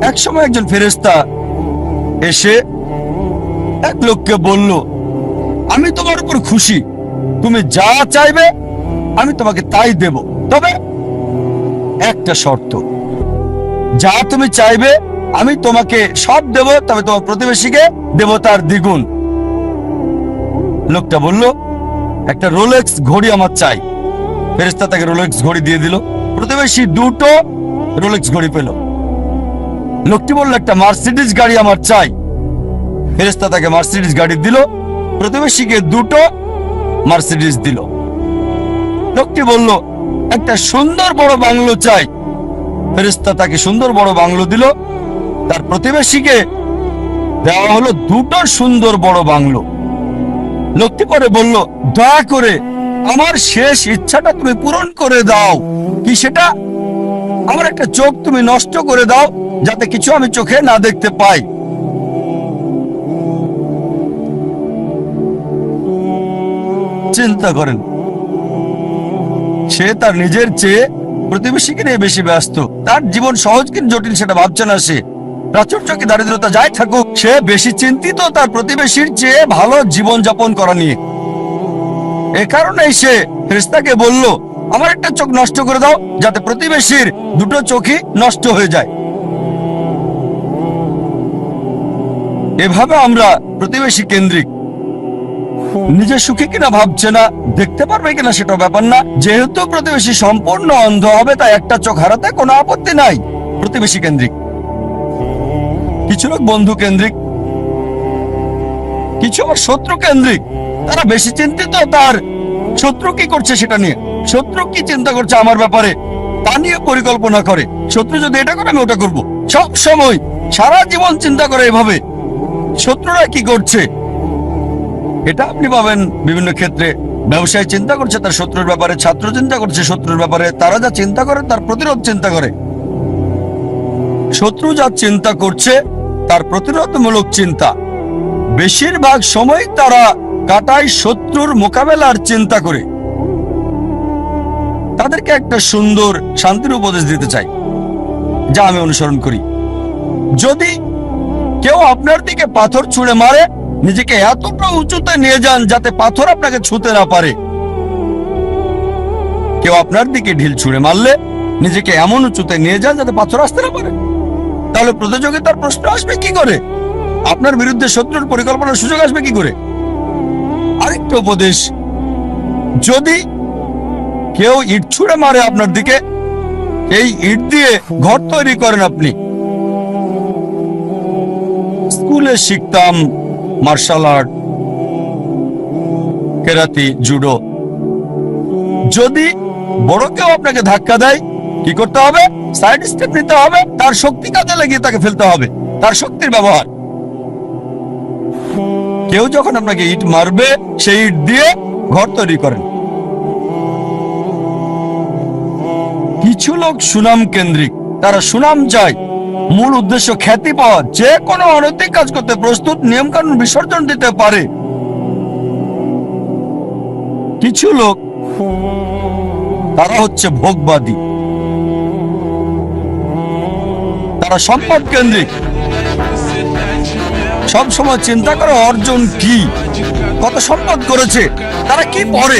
এক সময় একজন ফেরেশতা এসে এক লোককে বলল, আমি তোমার উপর খুশি, তুমি যা চাইবে আমি তোমাকে তাই দেব, তবে একটা শর্ত, যা তুমি চাইবে আমি তোমাকে সব দেব, তবে তোমার প্রতিবেশীকে দেব তার দ্বিগুণ। লোকটা বলল, একটা রোলেক্স ঘড়ি আমার চাই। ফেরেশতা তাকে রোলেক্স ঘড়ি দিয়ে দিল। প্রতিবেশী দুটো রোলেক্স ঘড়ি পেল। লোকটি বলল, একটা মার্সিডিজ গাড়ি আমার চাই। ফেরেশতা তাকে মার্সিডিজ গাড়ি দিল। প্রতিবেশীকে দুটো মার্সিডিজ দিল। লোকটি বলল, একটা সুন্দর বড় বাংলো চাই। ফেরেশতা তাকে সুন্দর বড় বাংলো দিল। তার প্রতিবেশীকে দেওয়া হলো দুটো সুন্দর বড় বাংলো। লোকটি পরে বলল, দয়া করে আমার শেষ ইচ্ছাটা তুমি পূরণ করে দাও। কি সেটা? আমার একটা চোখ তুমি নষ্ট করে দাও, যাতে কিছু আমি চোখে না দেখতে পাই। চিন্তা করেন, সে তার নিজের চেয়ে প্রতিবেশীকে নিয়ে বেশি ব্যস্ত। তার জীবন সহজ কিন্তু জটিল সেটা ভাবছে না সে। প্রাচুর্য কি দারিদ্রতা যাই থাকুক, সে বেশি চিন্তিত তার প্রতিবেশীর চেয়ে ভালো জীবন যাপন করা নিয়ে। এ কারণেই সে ফেরেশতাকে বলল, আমার একটা চোখ নষ্ট করে দাও, যাতে প্রতিবেশীর দুটো চোখই নষ্ট হয়ে যায়। এভাবে আমরা প্রতিবেশী কেন্দ্রিক। নিজে সুখী কিনা ভাবছে না, দেখতে পারবে কিনা সেটা ব্যাপার না। যেহেতু প্রতিবেশী সম্পূর্ণ অন্ধ হবে, তাই একটা চোখ হারাতে কোনো আপত্তি নাই। প্রতিবেশী কেন্দ্রিক। কিছু লোক বন্ধু কেন্দ্রিক, কিছু আবার শত্রু কেন্দ্রিক। তারা বেশি চিন্তিত তার শত্রু কি করছে সেটা নিয়ে, শত্রু কি চিন্তা করছে আমার ব্যাপারে তা নিয়ে পরিকল্পনা করে। শত্রু যদি এটা করে আমি ওটা করব, সব সময় সারা জীবন চিন্তা করে এভাবে শত্রুরা কি করছে। এটা আপনি পাবেন বিভিন্ন ক্ষেত্রে। ব্যবসায় চিন্তা করছে তার শত্রুর ব্যাপারে, ছাত্র চিন্তা করছে শত্রুর ব্যাপারে। তারা যা চিন্তা করে তার প্রতিরোধ চিন্তা করে। শত্রু যা চিন্তা করছে তার প্রতিরোধমূলক চিন্তা। বেশিরভাগ সময় তারা কাটায় শত্রুর মোকাবেলার চিন্তা করে। তাদেরকে একটা সুন্দর শান্তির উপদেশ দিতে চাই, যা আমি অনুসরণ করি। যদি কেউ আপনার দিকে পাথর ছুঁড়ে মারে, নিজেকে এতটা উঁচুতে নিয়ে যান যাতে পাথর আপনাকে ছুঁতে না পারে। কেউ আপনার দিকে ঢিল ছুঁড়ে মারলে নিজেকে এমন উঁচুতে নিয়ে যান যাতে পাথর আসতে না পারে। তাহলে প্রতিযোগিতার প্রশ্ন আসবে কি করে? আপনার বিরুদ্ধে শত্রুর পরিকল্পনার সুযোগ আসবে কি করে? আরেকটা উপদেশ, যদি কেউ ইট ছুঁড়ে মারে আপনার দিকে, এই ইট দিয়ে ঘর তৈরি করেন আপনি। স্কুলে শিখতাম মার্শাল আর্ট, কেরাতি, জুডো। যদি বড় কেউ আপনাকে ধাক্কা দেয়, কি করতে হবে? সাইড স্টেপ নিতে হবে, তার শক্তি কাজে লাগিয়ে তাকে ফেলতে হবে, তার শক্তির ব্যবহার। কেউ যখন আপনাকে ইট মারবে, সেই ইট দিয়ে ঘর তৈরি করেন। কিছু লোক সুনাম কেন্দ্রিক, তারা সুনাম চায়, মূল উদ্দেশ্য খ্যাতি পাওয়া, যে কোনো অনৈতিক কাজ করতে প্রস্তুত, নিয়ম কানুন বিসর্জন দিতে পারে। কিছু লোক তারা হচ্ছে ভোগবাদী, তারা সম্পদ কেন্দ্রিক, সব সময় চিন্তা করে অর্জন কি, কত সম্পদ করেছে, তারা কি পড়ে।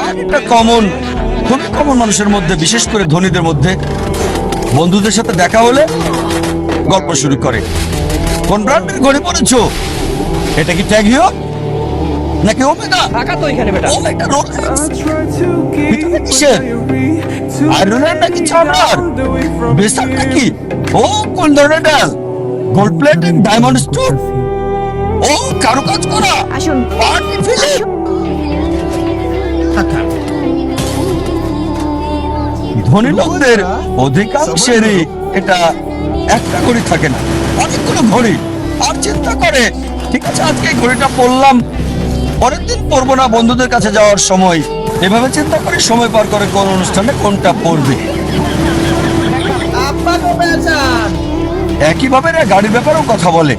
আর একটা কমন, খুবই কমন মানুষের মধ্যে, বিশেষ করে ধনীদের মধ্যে, বন্ধুদের সাথে দেখা হলে গল্প শুরু করে। কোন ব্র্যান্ডের ঘড়ি পরেছো? এটা কি ট্যাগিও নাকি ওমেগা? টাকা তো এখানে বেটা। ও, এটা রোলেক্স। ভিতরে কিসের? আয়রনের নাকি চামড়ার? বেসার নাকি? ও, কোন ধরনের ডাল? Gold plated, diamond stone? ও, কারুকাজ করা? আসুন। আর্টিফিশিয়াল? ধনী লোকদের অধিকাংশেরই এটা একটা ঘড়ি থাকে না, অনেকগুলো ঘড়ি। আর চিন্তা করে, ঠিক আছে আজকে এই ঘড়িটা পরলাম, পরের দিন পরবো না বন্ধুদের কাছে যাওয়ার সময়। এভাবে চিন্তা করে সময় পার করে কোন অনুষ্ঠানে কোনটা পরবে। একইভাবে এরা গাড়ির ব্যাপারেও কথা বলে।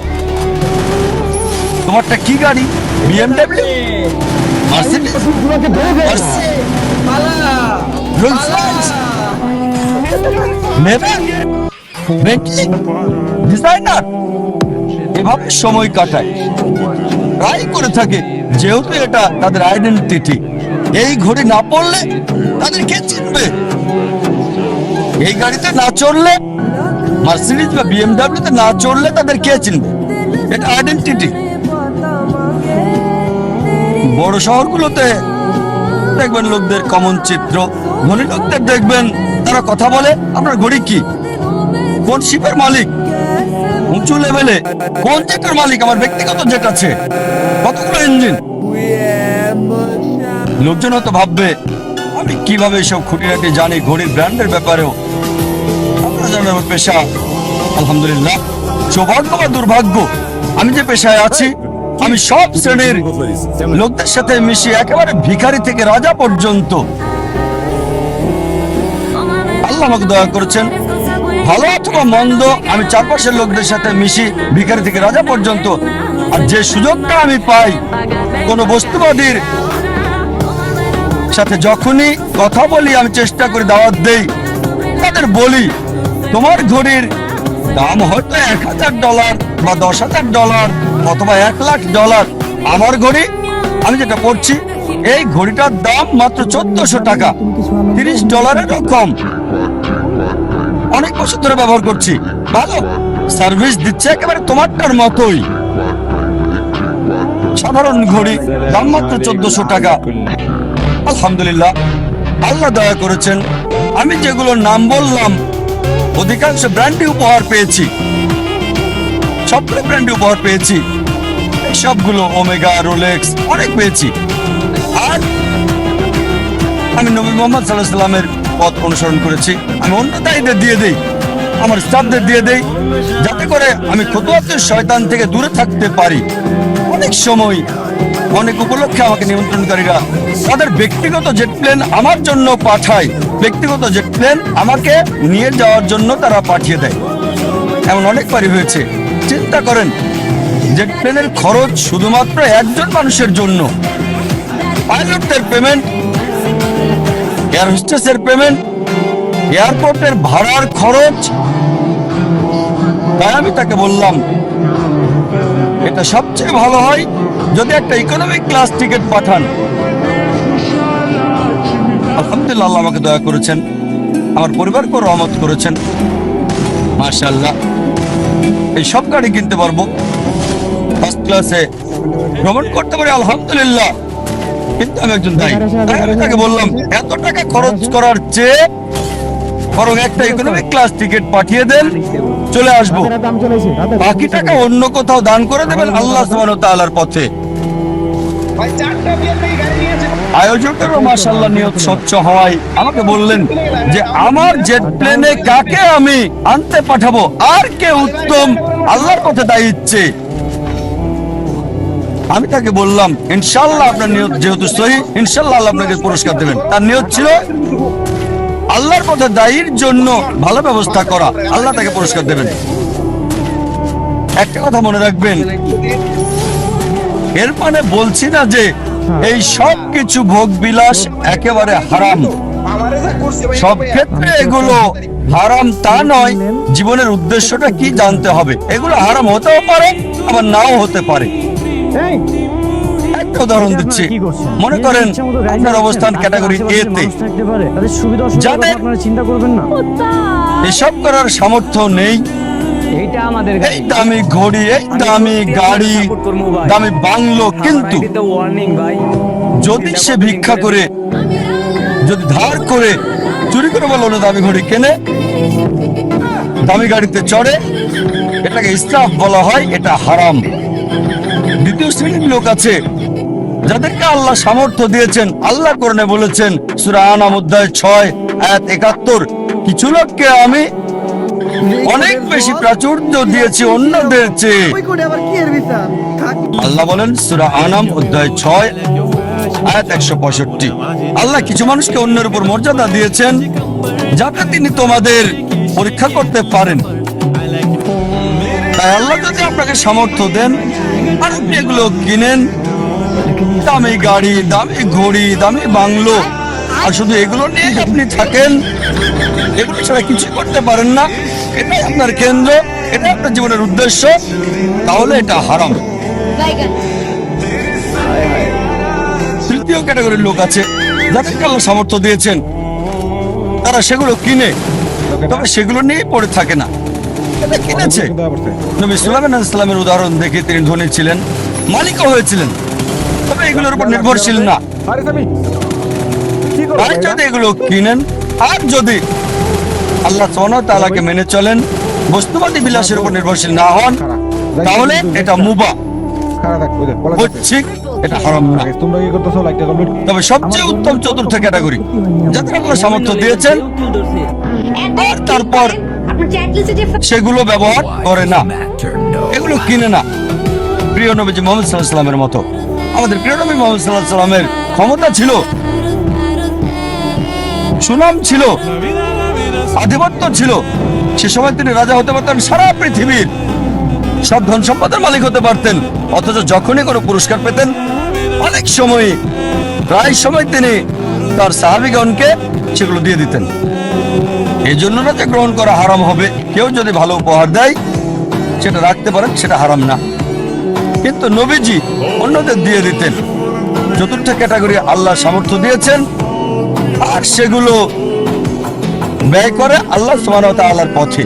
তোমারটা কি গাড়ি? বিএমডব্লিউ, মার্সিডিজ, রোলস রয়েস, নেবে, বেন্টলি, ডিজাইনার। এভাবে সময় কাটায়, ট্রাই করে থাকে, যেহেতু এটা তাদের আইডেন্টিটি। এই ঘড়ি না পড়লে তাদের কে চিনবে? এই গাড়িতে না চড়লে, মার্সিডিজ বা বিএমডব্লিউ তে না চড়লে তাদের কে চিনবে? এটা আইডেন্টিটি। বড় শহরগুলোতে দেখবেন লোকদের কমন চিত্র। ধনী লোকদের দেখবেন তারা কথা বলে, আপনার ঘড়ি কি, কোন শিপের মালিক, উঁচু লেভেলে কোন জেটের মালিক, আমার ব্যক্তিগত জেট আছে, কতগুলো ইঞ্জিন। লোকজন হয়তো ভাববে আমি কিভাবে এসব খুঁটিনাটি জানি ঘড়ির ব্র্যান্ডের ব্যাপারেও। আপনারা জানেন আমার পেশা, আলহামদুলিল্লাহ, সৌভাগ্য বা দুর্ভাগ্য, আমি যে পেশায় আছি, আমি সব শ্রেণীর লোকদের সাথে মিশি, একেবারে ভিখারি থেকে রাজা পর্যন্ত। আল্লাহ আমাকে দয়া করেছেন, ভালো অথবা মন্দ, আমি চারপাশের লোকদের সাথে মিশি, ভিখারি থেকে রাজা পর্যন্ত। আর যে সুযোগটা আমি পাই, কোনো বস্তুবাদীর সাথে যখনই কথা বলি, আমি চেষ্টা করি, দাওয়াত দেই, তাদের বলি তোমার ঘড়ির দাম হয়তো $1000 বা $10,000 অথবা $1,00,000, আমার ঘড়ি, আমি যেটা পড়ছি, এই ঘড়িটার দাম মাত্র $1,400, $30 কম। অনেক বছর ধরে ব্যবহার করছি, ভালো সার্ভিস দিচ্ছে, একেবারে তোমারটার মতোই। সাধারণ ঘড়ি, দাম মাত্র $1,400। আলহামদুলিল্লাহ, আল্লাহ দয়া করেছেন, আমি যেগুলোর নাম বললাম অধিকাংশ ব্র্যান্ডই উপহার পেয়েছি, সবগুলো ব্র্যান্ডই উপহার পেয়েছি। সবগুলো ওমেগা, রোলেক্স, অনেক পেয়েছি। আর আমি নবী মোহাম্মদ সাল্লাল্লাহু আলাইহি ওয়াসাল্লামের পথ অনুসরণ করেছি। আমি অন্য দায়ীদের দিয়ে দেই, আমার স্টাফদের দিয়ে দেই, যাতে করে আমি খুতুয়াতের শয়তান থেকে দূরে থাকতে পারি। অনেক সময় অনেক উপলক্ষে আমাকে নিমন্ত্রণকারীরা তাদের ব্যক্তিগত জেট প্লেন আমার জন্য পাঠায়, ব্যক্তিগত জেট প্লেন আমাকে নিয়ে যাওয়ার জন্য তারা পাঠিয়ে দেয়। এমন অনেকবারই হয়েছে। চিন্তা করেন, জেট প্লেনের খরচ শুধুমাত্র একজন মানুষের জন্য, পাইলটদের পেমেন্ট, এয়ার হোস্টেসের পেমেন্ট, এয়ারপোর্টের ভাড়ার খরচ। তাই আমি তাকে বললাম, এটা সবচেয়ে ভালো হয় যদি একটা ইকোনমিক ক্লাস টিকিট পাঠান। আলহামদুলিল্লাহ, আল্লাহ আমাকে দয়া করেছেন, আমার পরিবারকেও রহমত করেছেন। মাশাআল্লাহ, এই সব গাড়ি কিনতে পারবো, ফার্স্ট ক্লাসে ভ্রমণ করতে পারি, আলহামদুলিল্লাহ। কিন্তু আমি একজন দায়ী। আমি তাকে বললাম, এত টাকা খরচ করার চেয়ে বরং একটা ইকোনমিক ক্লাস টিকিট পাঠিয়ে দেন, চলে আসবো। বাকি টাকা অন্য কোথাও দান করে দেবেন আল্লাহ সুবহানাহু ওয়া তাআলার পথে। আয়োজকেরও মাশাআল্লাহ নিয়ত স্বচ্ছ হওয়ায় আমাকে বললেন যে আমার জেট প্লেনে কাকে আমি আনতে পাঠাবো, আর কে উত্তম আল্লাহর পথে দায়ী ইচ্ছে। আমি তাকে বললাম, ইনশাআল্লাহ আপনার নিয়ত যেহেতু সহি, ইনশাআল্লাহ আল্লাহ আপনাকে পুরস্কার দেবেন। তার নিয়ত ছিল আল্লাহর পথে দায়ীর জন্য ভালো ব্যবস্থা করা, আল্লাহ তাকে পুরস্কার দেবেন। একটা কথা মনে রাখবেন, এর মানে বলছি না যে এই সব কিছু ভোগ বিলাস একেবারে হারাম। সব ক্ষেত্রে এগুলো হারাম তা নয়, জীবনের উদ্দেশ্যটা কি জানতে হবে। এগুলো হারাম হতেও পারে, আবার নাও হতে পারে। একটা উদাহরণ দিচ্ছি, মনে করেন আপনার অবস্থান ক্যাটাগরি এ তে, যাদের চিন্তা করবেন না, এসব করার সামর্থ্য নেই, এইটা আমাদের এই দামি ঘড়ি, এই দামি গাড়ি, দামি বাংলো, কিন্তু ওয়ার্নিং ভাই, যদি সে ভিক্ষা করে, যদি ধার করে, চুরি করে বলো দামি ঘড়ি কেনে, দামি গাড়িতে চড়ে, এটাকে ইসরাফ বলা হয়, এটা হারাম। দ্বিতীয় শ্রেণীর লোক আছে যাদেরকে আল্লাহ সামর্থ্য দিয়েছেন। আল্লাহ কোরআনে বলেছেন, সূরা আনাম অধ্যায় 6 আয়াত 71, কিছু লোককে আমি অনেক বেশি প্রাচুর্য দিয়েছি অন্যদের চেয়ে। আল্লাহ বলেন সূরা আনাম অধ্যায় 6 আয়াত 165, আল্লাহ কিছু মানুষকে অন্যের উপর মর্যাদা দিয়েছেন যাতে তিনি তোমাদের পরীক্ষা করতে পারেন। তাই আল্লাহ যদি আপনাকে সামর্থ্য দেন আর আপনি এগুলো কিনেন, দামি গাড়ি, দামি ঘড়ি, দামি বাংলো, আর শুধু এগুলো নিয়ে আপনি থাকেন, এগুলো ছাড়া কিছু করতে পারেন না, এটাই আপনার কেন্দ্র, এটা আপনার জীবনের উদ্দেশ্য, তাহলে এটা হারাম। তৃতীয় ক্যাটাগরির লোক আছে যাদেরকে আল্লাহ সামর্থ্য দিয়েছেন, তারা সেগুলো কিনে, তবে সেগুলো নিয়ে পড়ে থাকে না। এটা কিনেছে। নবী সুলাইমান আলাইহিস সালামের উদাহরণ দেখে তিনি ধনী ছিলেন, মালিকও হয়েছিলেন, তবে এগুলোর উপর নির্ভরশীল না। আর যদি এগুলো কিনেন আর যদি আল্লাহ সুবহানাহু ওয়া তাআলাকে মেনে চলেন, বস্তুবাদী বিলাসের উপর নির্ভরশীল না হন, তাহলে এটা মুবাহ, ঐচ্ছিক, এটা হারাম না। তবে সবচেয়ে উত্তম চতুর্থ ক্যাটাগরি যাদের আল্লাহ সামর্থ্য দিয়েছেন আর তারপর সেগুলো ব্যবহার করে না, এগুলো কিনে না। প্রিয় নবীজি মুহাম্মদ সাল্লাল্লাহু আলাইহি ওয়াসাল্লামের মতো আমাদের প্রিয় নবী মুহাম্মদ সাল্লাল্লাহু আলাইহি ওয়াসাল্লামের ক্ষমতা ছিল, সুনাম ছিল, আধিপত্য ছিল। সে সময় তিনি রাজা হতে পারতেন, সারা পৃথিবীর সব ধন সম্পদের মালিক হতে পারতেন, অথচ যখনই কোনো পুরস্কার পেতেন অনেক সময়, প্রায় সময় তিনি তার সাহাবীগণকে সেগুলো দিয়ে দিতেন। এই জন্য না যে গ্রহণ করা হারাম হবে, কেউ যদি ভালো উপহার দেয় সেটা রাখতে পারেন, সেটা হারাম না, কিন্তু নবীজি অন্যদের দিয়ে দিতেন। চতুর্থ ক্যাটাগরি আল্লাহ সামর্থ্য দিয়েছেন আর সেগুলো ব্যয় করে আল্লাহ সুবহানাহু ওয়া তাআলার পথে।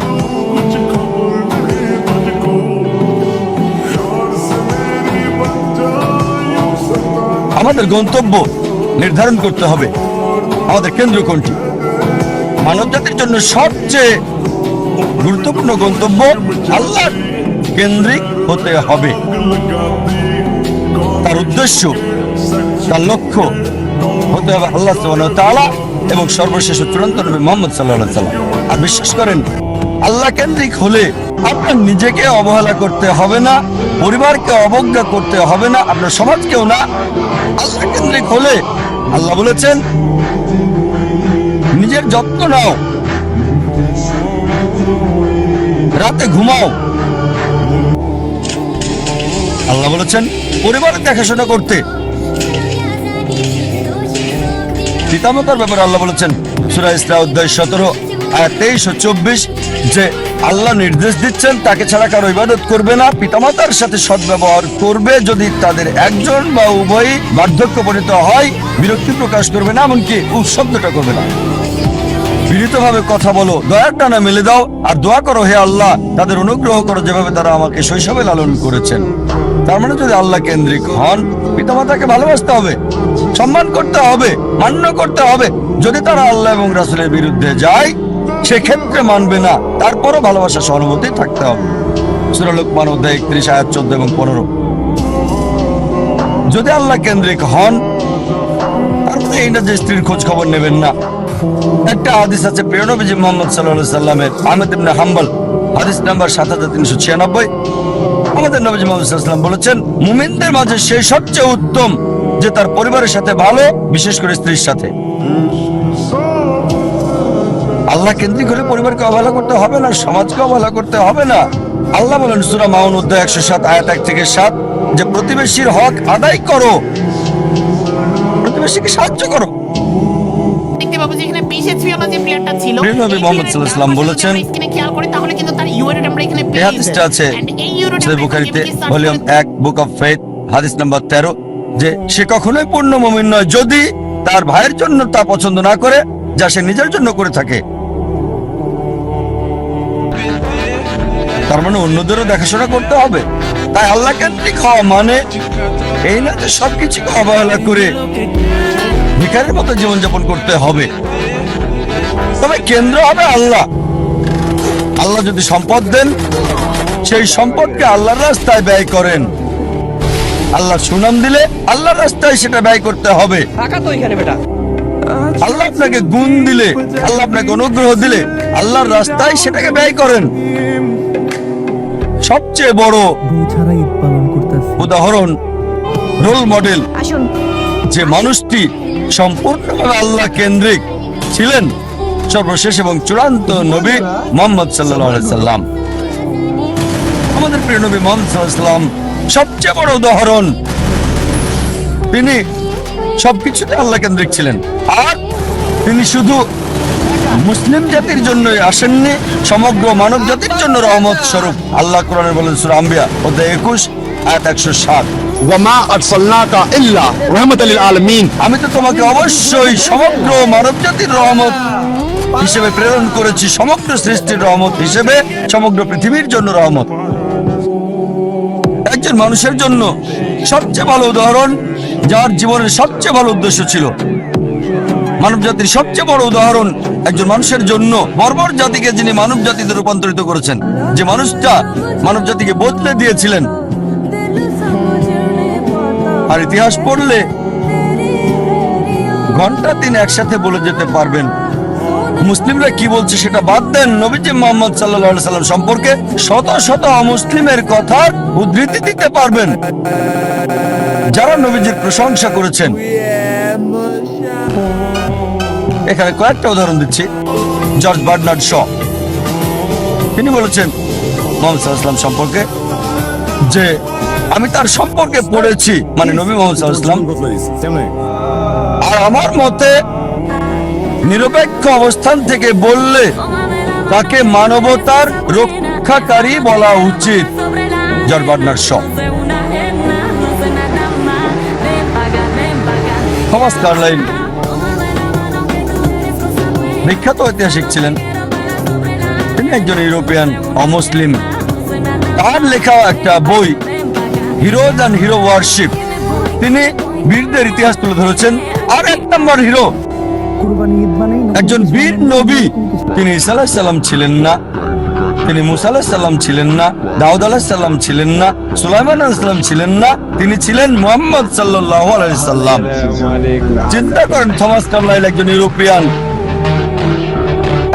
আমাদের গন্তব্য নির্ধারণ করতে হবে, আমাদের কেন্দ্র কোনটি। মানব জাতির জন্য সবচেয়ে গুরুত্বপূর্ণ গন্তব্য আল্লাহ কেন্দ্রিক হতে হবে। তার উদ্দেশ্য, তার লক্ষ্য হতে হবে আল্লাহ সুবহানাহু ওয়া তাআলা এবং সর্বশেষ চূড়ান্ত নবী মুহাম্মদ সাল্লাল্লাহু আলাইহি ওয়াসাল্লাম। আর বিশ্বাস করেন, আল্লাহ কেন্দ্রিক হলে আপনার নিজেকে অবহেলা করতে হবে না, পরিবারকে অবজ্ঞা করতে হবে না, আপনার সমাজকেও না। আল্লাহ কেন্দ্রিক হলে আল্লাহ বলেছেন, নিজের যত্ন নাও, রাতে ঘুমাও। আল্লাহ বলেছেন পরিবারের দেখাশোনা করতে। পিতামাতার ব্যাপারে আল্লাহ বলেছেন সূরা ইসরা অধ্যায় 17 আয়াত 23 ও 24 যে আল্লাহ নির্দেশ দিচ্ছেন তাকে ছাড়া কারো ইবাদত করবে না, পিতামাতার সাথে সদ্ব্যবহার করবে, যদি তাদের একজন বা উভয়ই বার্ধক্যপরিত হয় বিরক্তি প্রকাশ করবে না, এমনকি শব্দটা করবে না। বিনীতভাবে কথা বলো, দয়ার টানা মেলে দাও, আর দোয়া করো হে আল্লাহ তাদের অনুগ্রহ করো যেভাবে তারা আমাকে শৈশবে লালন করেছেন। তার মানে যদি আল্লাহ কেন্দ্রিক হন, পিতামাতাকে ভালোবাসতে হবে, সম্মান করতে হবে, মান্য করতে হবে। যদি তারা আল্লাহ এবং রাসূলের বিরুদ্ধে যায় সেক্ষেত্রে মানবে না, তারপরও ভালোবাসা সহানুভূতি থাকতে হবে। সূরা লোকমান অধ্যায় 31 আয়াত 14 এবং 15। যদি আল্লাহ কেন্দ্রিক হন তারপরে এই না যে স্ত্রীর খোঁজ খবর নেবেন না। একটা হাদিস আছে প্রিয় নবীজি মুহাম্মদ সাল্লাল্লাহু আলাইহি সাল্লামের, আহমদ ইবনে হাম্বল, হাদিস নাম্বার 7396। আমাদের নবীজি মুহাম্মদ সাল্লাল্লাহু আলাইহি সাল্লাম বলেছেন, মুমিনদের মাঝে সে সবচেয়ে উত্তম যে তার পরিবারের সাথে ভালো, বিশেষ করে স্ত্রীর সাথে। আল্লাহ কেন্দ্রিক হলে পরিবারকে অবহেলা করতে হবে না, সমাজকে অবহেলা করতে হবে না। আল্লাহ বলেন সূরা মাউন অধ্যায় 107 আয়াত 1 থেকে 7 যে প্রতিবেশীর হক আদায় করো, প্রতিবেশীকে সাহায্য করো। দেখতে পাবো যেখানে বিশেষ ফিওনা যে প্লেয়ারটা ছিল, প্রিয় নবী মুহাম্মদ সাল্লাল্লাহু আলাইহি সাল্লাম বলেছেন, স্ক্রিনে খেয়াল করি তাহলে কিন্তু তার ইউরোটা আমরা এখানে এই পেয়ে হাদিসটা আছে এই ইউরোটা সহিহ বুখারীতে ভলিউম 1 বুক অফ ফেথ হাদিস নাম্বার 13, যে সে কখনোই পূর্ণ মুমিন নয় যদি তার ভাইয়ের জন্য তা পছন্দ না করে যা সে নিজের জন্য করে থাকে। তার মানে অন্যদেরও দেখাশোনা করতে হবে। তাই আল্লাহ কেন্দ্রিক হওয়া মানে এই না যে সবকিছুকে অবহেলা করে ভিখারির মতো জীবনযাপন করতে হবে। তবে কেন্দ্র হবে আল্লাহ। আল্লাহ যদি সম্পদ দেন, সেই সম্পদকে আল্লাহর রাস্তায় ব্যয় করেন। আল্লাহ সুনাম দিলে আল্লাহর রাস্তায় সেটা ব্যয় করতে হবে। আল্লাহ আপনাকে গুণ দিলে, আল্লাহ আপনাকে অনুগ্রহ দিলে আল্লাহর রাস্তায় সেটাকে ব্যয় করেন। সবচেয়ে বড় উদাহরণ, রোল মডেল, যে মানুষটি সম্পূর্ণভাবে আল্লাহ কেন্দ্রিক ছিলেন, সর্বশেষ এবং চূড়ান্ত নবী মুহাম্মদ সাল্লাল্লাহু আলাইহি সাল্লাম। আমাদের প্রিয় নবী মুহাম্মদ সাল্লাল্লাহু আলাইহি সাল্লাম সবচেয়ে বড় উদাহরণ। তিনি সবকিছুতে আল্লাহ কেন্দ্রিক ছিলেন, আর তিনি শুধু মুসলিম জাতির জন্যই আসেননি, সমগ্র মানব জাতির জন্য রহমত স্বরূপ। আল্লাহ কোরআনে বলেন সূরা আম্বিয়া অধ্যায় 21 আয়াত 107, वमा अरसलनाका इल्ला रहमतल लिल आलमीन। আমি তো তোমাকে অবশ্যই সমগ্র মানব জাতির রহমত হিসেবে প্রেরণ করেছি, সমগ্র সৃষ্টির রহমত হিসেবে, সমগ্র পৃথিবীর জন্য রহমত। একজন মানুষের জন্য সবচেয়ে ভালো উদাহরণ, যার জীবনের সবচেয়ে ভালো উদ্দেশ্য ছিল। মানব জাতির সবচেয়ে বড় উদাহরণ একজন মানুষের জন্য, বর্বর জাতিকে যিনি মানব জাতিতে রূপান্তরিত করেছেন, যে মানুষটা মানব জাতিকে বদলে দিয়েছিলেন। আর ইতিহাস পড়লে ঘন্টা 3 একসাথে বলে যেতে পারবেন। মুসলিমরা কি বলছে সেটা বাদ দেন, নবীজি মুহাম্মদ সাল্লাল্লাহু আলাইহি সাল্লাম সম্পর্কে শত শত অমুসলিমের কথার উদ্ধৃতি দিতে পারবেন, যারা নবীজির প্রশংসা করেছেন। এখানে কয়েকটা উদাহরণ দিচ্ছি। জর্জ বার্নার্ড শ, তিনি বলেছেন মুহাম্মদ সাল্লাল্লাহু আলাইহি সাল্লাম সম্পর্কে যে আমি তার সম্পর্কে পড়েছি, মানে নবী মুহাম্মদ সাল্লাল্লাহু আলাইহি সাল্লাম, আর আমার মতে নিরপেক্ষ অবস্থান থেকে বললে তাকে মানবতার রক্ষাকারী বলা উচিত। George Bernard Shaw. Thomas Carlyle বিখ্যাত ঐতিহাসিক ছিলেন, তিনি একজন ইউরোপিয়ান অমুসলিম। তার লেখা একটা বই হিরোজ অ্যান্ড হিরো ওয়ারশিপ, তিনি বীরদের ইতিহাস তুলে ধরেছেন। আর 1 নম্বর হিরো একজন বীর নবী, তিনি ঈসা আলাইহিস সালাম ছিলেন না, তিনি মুসা আলাইহিস সালাম ছিলেন না, দাউদ আলাইহিস সালাম ছিলেন না, সুলাইমান আলাইহিস সালাম ছিলেন না, তিনি ছিলেন মুহাম্মদ সাল্লাল্লাহু আলাইহি সাল্লাম। চিন্তা করেন, থমাস কার্লাইল একজন ইউরোপিয়ান,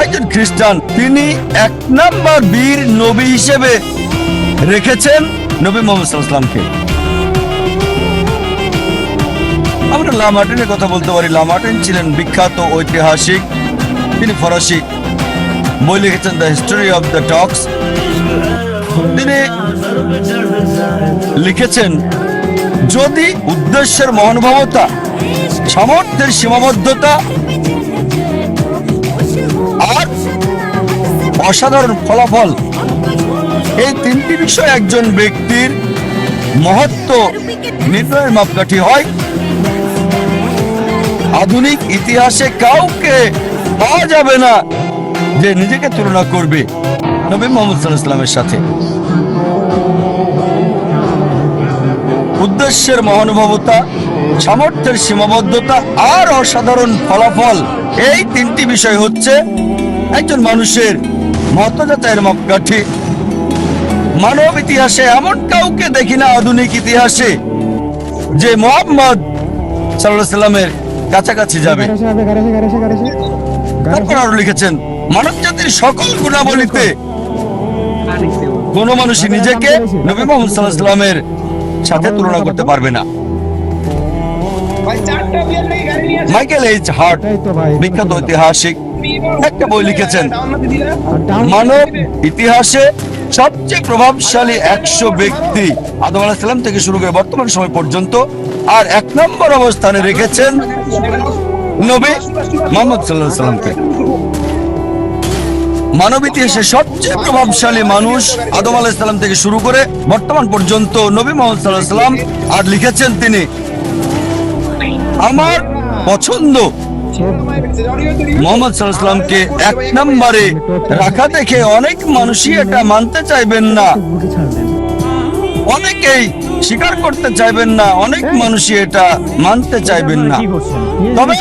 একজন খ্রিস্টান, তিনি 1 নম্বর বীর নবী হিসেবে রেখেছেন নবী মুহাম্মদ সাল্লাল্লাহু আলাইহি সাল্লামকে। আমরা লা মার্টিনের কথা বলতে পারি। লা মার্টিন ছিলেন বিখ্যাত ঐতিহাসিক, তিনি ফরাসি, বই লিখেছেন দ্য হিস্টোরি অফ দ্য টক্স। তিনি লিখেছেন, যদি উদ্দেশ্যের মহানুভবতা, সামর্থ্যের সীমাবদ্ধতা আর অসাধারণ ফলাফল, এই তিনটি বিষয় একজন ব্যক্তির মহত্ব নির্ণয়ের মাপকাঠি হয়। আধুনিক ইতিহাসে কাউকে পাওয়া যাবে না যে নিজেকে তুলনা করবে নবী মুহাম্মদ সাল্লাল্লাহু আলাইহি ওয়াসাল্লামের সাথে। উদ্দেশ্যের মহানুভবতা, সামর্থ্যের সীমাবদ্ধতা আর অসাধারণ ফলাফল, এই তিনটি বিষয় হচ্ছে একজন মানুষের মর্যাদার মাপকাঠি। মানব ইতিহাসে এমন কাউকে দেখি না আধুনিক ইতিহাসে যে মুহাম্মদ সাল্লাল্লাহু আলাইহি ওয়াসাল্লামের কাছাকাছি যাবে। তারপর আরো লিখেছেন, মানব জাতির সকল গুণাবলীতে কোনো মানুষই নিজেকে নবী মুহাম্মদ সাল্লাল্লাহু আলাইহি ওয়াসাল্লামের সাথে তুলনা করতে পারবে না। মাইকেল এইচ হার্ট, বিখ্যাত ঐতিহাসিক, একটা বই লিখেছেন, মানব ইতিহাসে সবচেয়ে প্রভাবশালী 100 ব্যক্তি আদম আলাইহিস সালাম থেকে শুরু করে বর্তমান সময় পর্যন্ত, আর 1 নম্বর অবস্থানে রেখেছেন নবী মুহাম্মদ সাল্লাল্লাহু আলাইহি সাল্লামকে। মানব ইতিহাসে সবচেয়ে প্রভাবশালী মানুষ আদম আলাইহিস সালাম থেকে শুরু করে বর্তমান পর্যন্ত নবী মুহাম্মদ সাল্লাল্লাহু আলাইহি সাল্লাম। আর লিখেছেন তিনি, আমার পছন্দ মুহাম্মদ সাল্লাল্লাহু আলাইহি সাল্লামকে 1 নম্বরে রাখা দেখে অনেক মানুষই এটা মানতে চাইবেন না, অনেকেই স্বীকার করতে চাইবেন না, অনেক মানুষই এটা মানতে চাইবেন না। তবে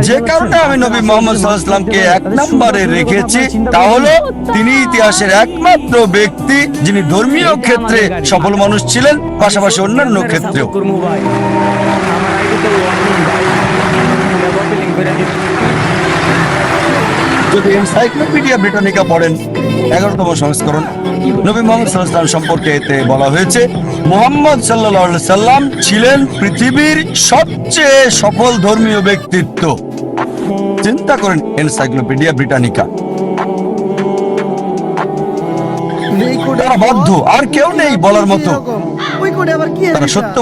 যে কারণে আমি নবী মুহাম্মদ সাল্লাল্লাহু আলাইহি সাল্লামকে 1 নম্বরে রেখেছি তা হলো তিনি ইতিহাসের একমাত্র ব্যক্তি যিনি ধর্মীয় ক্ষেত্রে সফল মানুষ ছিলেন, পাশাপাশি অন্যান্য ক্ষেত্রেও। যদি এনসাইক্লোপিডিয়া ব্রিটানিকা পড়েন 11তম সংস্করণ, নবী মুহাম্মদ সাল্লাল্লাহু আলাইহি সাল্লাম সম্পর্কে এতে বলা হয়েছে, মুহাম্মদ সাল্লাল্লাহু আলাইহি সাল্লাম ছিলেন পৃথিবীর সবচেয়ে সফল ধর্মীয় ব্যক্তিত্ব। চিন্তা করেন, এনসাইক্লোপিডিয়া ব্রিটানিকা। তারা বাধ্য, আর কেউ নেই বলার মতো, তারা সত্য